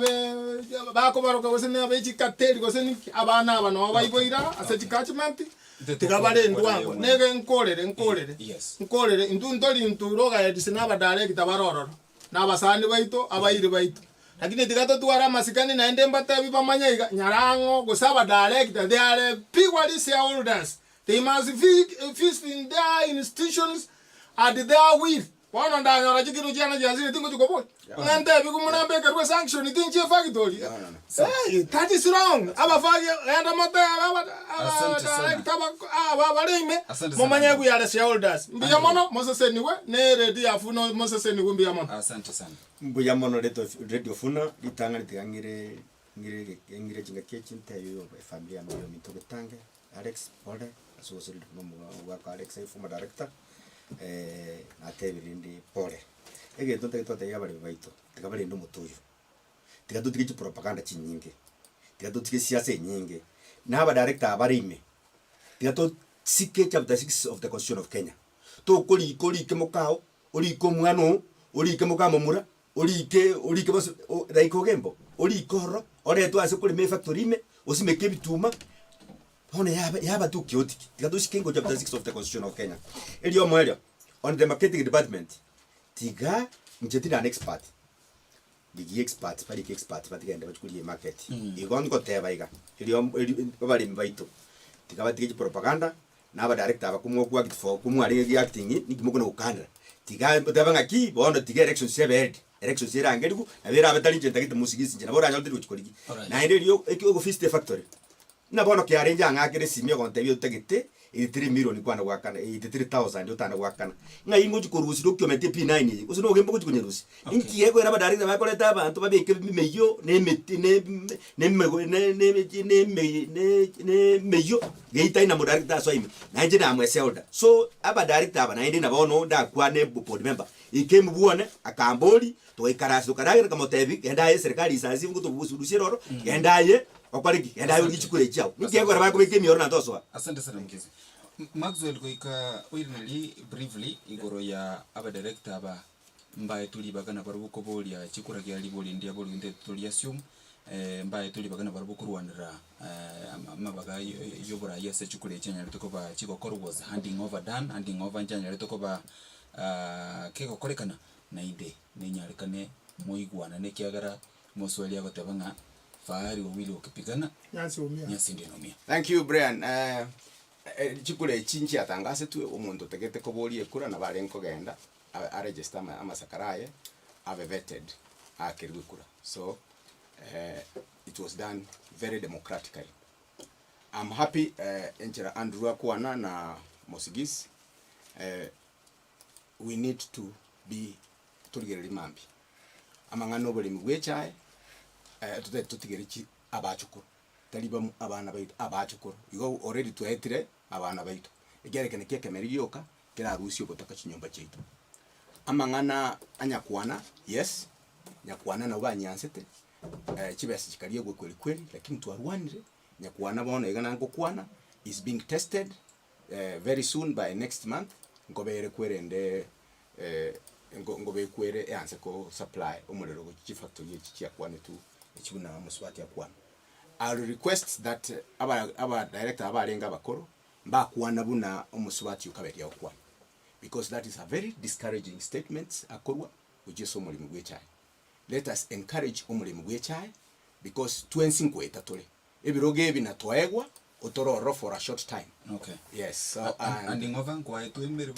bako baroka gosene abechikateri gosene abana abano bayiboira ase chikachimenti tikabale ndwango nege nkorere ndundoli nturoga edisina badale kitabarororo na basani baito abayire baito lakini tikato tuara masikani na ende mbata bibamanya nyarango gosaba director they are purely shareholders. They must feast in their institutions at their will. One on that, you're going to think to go. And then we come and make a sanction. You think you're factory? Hey, that is wrong. I'm a fire and I'm a Momanya, we are the shareholders. Biamono, Moses anywhere, near the Afuno, Moses and Wimbiamon. Asante sana. Buyamono Radio Vuna, litanga ngire chinga kitchen tayo familia no mito betange Alex Pole associate no waka Alex former director atebirindi Pole ege tonte tote yabali baito tikabali ndo mutoyo tikatu tikichi propaganda chinyinge tikatu tiki siasa nyinge na aba director abarime tikatu sike chapter 6 of the Constitution of Kenya to koli kemokao oli komwano oli kemokamo mura oli ke bos raiko gembo oli koro ore tu ase kuli me factory me osimeke bituma hone yaba tu chaotic tikatu sikengo chapter 6 of the Constitution of Kenya elio mwelio on the marketing department tiga njetina an expert bigi expert pali expert batigenda bachukuli market igongo teba iga elio bali mbaito tiga batige propaganda na aba director abakumwo kwa kitfo kumwali acting ni kimoko no ukandra tiga tabanga ki bono tiga election sebe election sera angeliku abera abatali njetagite musigisi njana bora nyalde uchikoliki na elio ekyo office factory na bono ke arenja ngakire simio kontebio tegete 3 million kwana gwakana 3,000 utana gwakana nga ingo chikorusi document P9 usino gembo kuchikunyerusi inki yego era badarika bakoleta abantu babeke meyo ne meyo geita ina mudarika so ime na nje na mwese order so aba director aba na inde na bono da kwa ne board member ikemu buone akamboli to ikarasu karagira kamotebi genda serikali isazi nguto busudusie roro genda ye okwariki genda yo gichikure chao ngiyego ra bakubeke mioro na toswa. Asante sana mkizi Maxwell koika oirinali briefly igoro ya aba director aba mbaye tuli bagana baruko boli ya chikura kya liboli ndia boli nde tuli assume mbaye tuli bagana barabo kurwanira amabaga yobora yese chukule chanya litoko ba chigokoro was handing over chanya litoko ba keko kolekana na ide nenyarekane moigwana nekiagara moswali agotebanga fahari wawili ukipigana nyasi ndio nomia. Thank you Brian. Chikule chinchi atangase tu omuntu tegete kobolie kura na barenko genda a register amasakaraye ave vetted akirwe kura. So it was done very democratically. I'm happy enchera Andrew akwana na Mosigis. We need to be tuligere limambi. Amangano bali mugwechaye tutigere chi abachukuru. Taliba abana baitu abachukuru. You already to etire abana baitu. Egerekene keke meriyoka kera rusio botaka chinyomba chetu. Amangana anyakwana, yes. Nyakwana na banyansete. Chibesi chikaliye gwe kweli lakini twarwanire nyakwana bona igana ngokwana is being tested very soon by next month ngobere kwerende ngobe kwere yanse ko supply omulero go chi factory chi yakwane tu chibuna muswati yakwana. I request that aba director abalenga bakoro mbakwana buna omuswati ukaberi yakwana because that is a very discouraging statement akorwa ujeso mulimu gwechaye. Let us encourage omulimu gwechaye because twensinko etatole ebiroge ebina toegwa otororo for a short time. Okay. Yes. So handing over kwa etuemere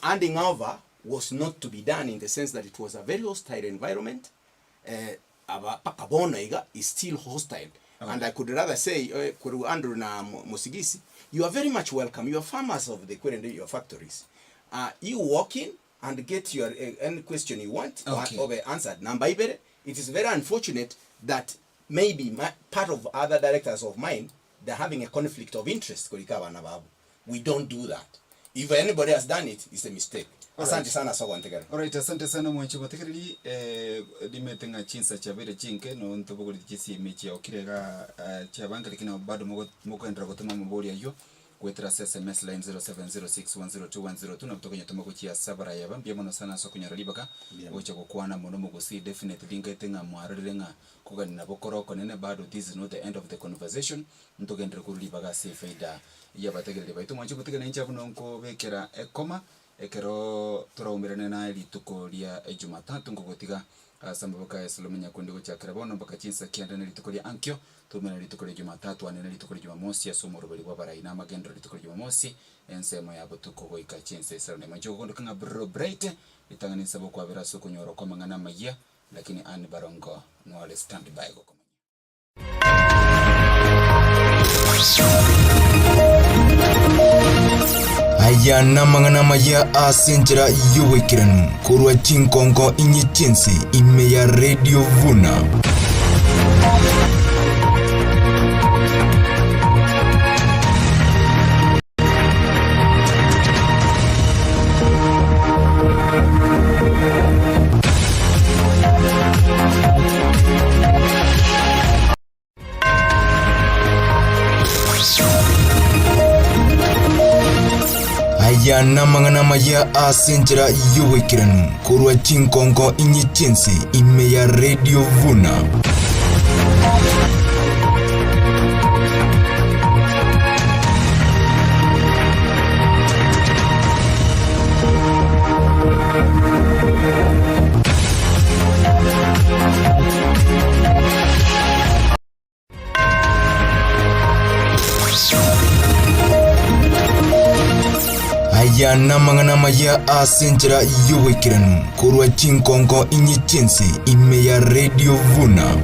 handing over was not to be done in the sense that it was a very hostile environment. Pakabona is still hostile. Okay. And I could rather say Kuru Andrew na Mosigisi, you are very much welcome. You are farmers of the your factories. You walk in and get your any question you want or answered. Nambaibere, it is very unfortunate that maybe part of other directors of mine, they're having a conflict of interest. We don't do that. If anybody has done it, it's a mistake. Asante sana so wantegera. Alright, asante sana mwenche bategereri limetenga chinsa chabere chinke no ntobogori chisi mechi ya okirega chabanga likina bado moko endra gotema mabori ayo kwetra SMS line 0706102102 na kutoka nyatoma kuchia sabara yaba mbia mono sana so kunyaralibaka ocha kokwana mono mogosi definitely ngaitenga mwarrenga kugani na bokoroko nene bado this is not the end of the conversation ntoka endra kulibaga se faida ya bategereri baitu mwenche kutegera incha bunonko bekera ekoma ekero turaumirane na lituko lia Jumatatu ngogotiga sambaboka Salomenya kundiko cha Karabono mpaka chinsa kiandana lituko lia Ankyo tumena lituko lia Jumatatu anena lituko lia Jumamosi ya somo robeli kwa barai na magendo lituko lia Jumamosi ensemo ya botuko goika chinsa Salomenya majogo kondo kanga bro bright litangani sabo kwa vera soko nyoro kwa mangana magia lakini ani barongo no wale stand by go aya namangana maya asenjera yuwekiranu kurwa chinkongo inyichensi ime ya Radio Vuna. aya namangana maya asenjera yuwekiranu kurwa chinkongo inyichensi ime ya Radio Vuna. aya namangana maya asenjera yuwekiranu kurwa chinkongo inyichensi ime ya Radio Vuna.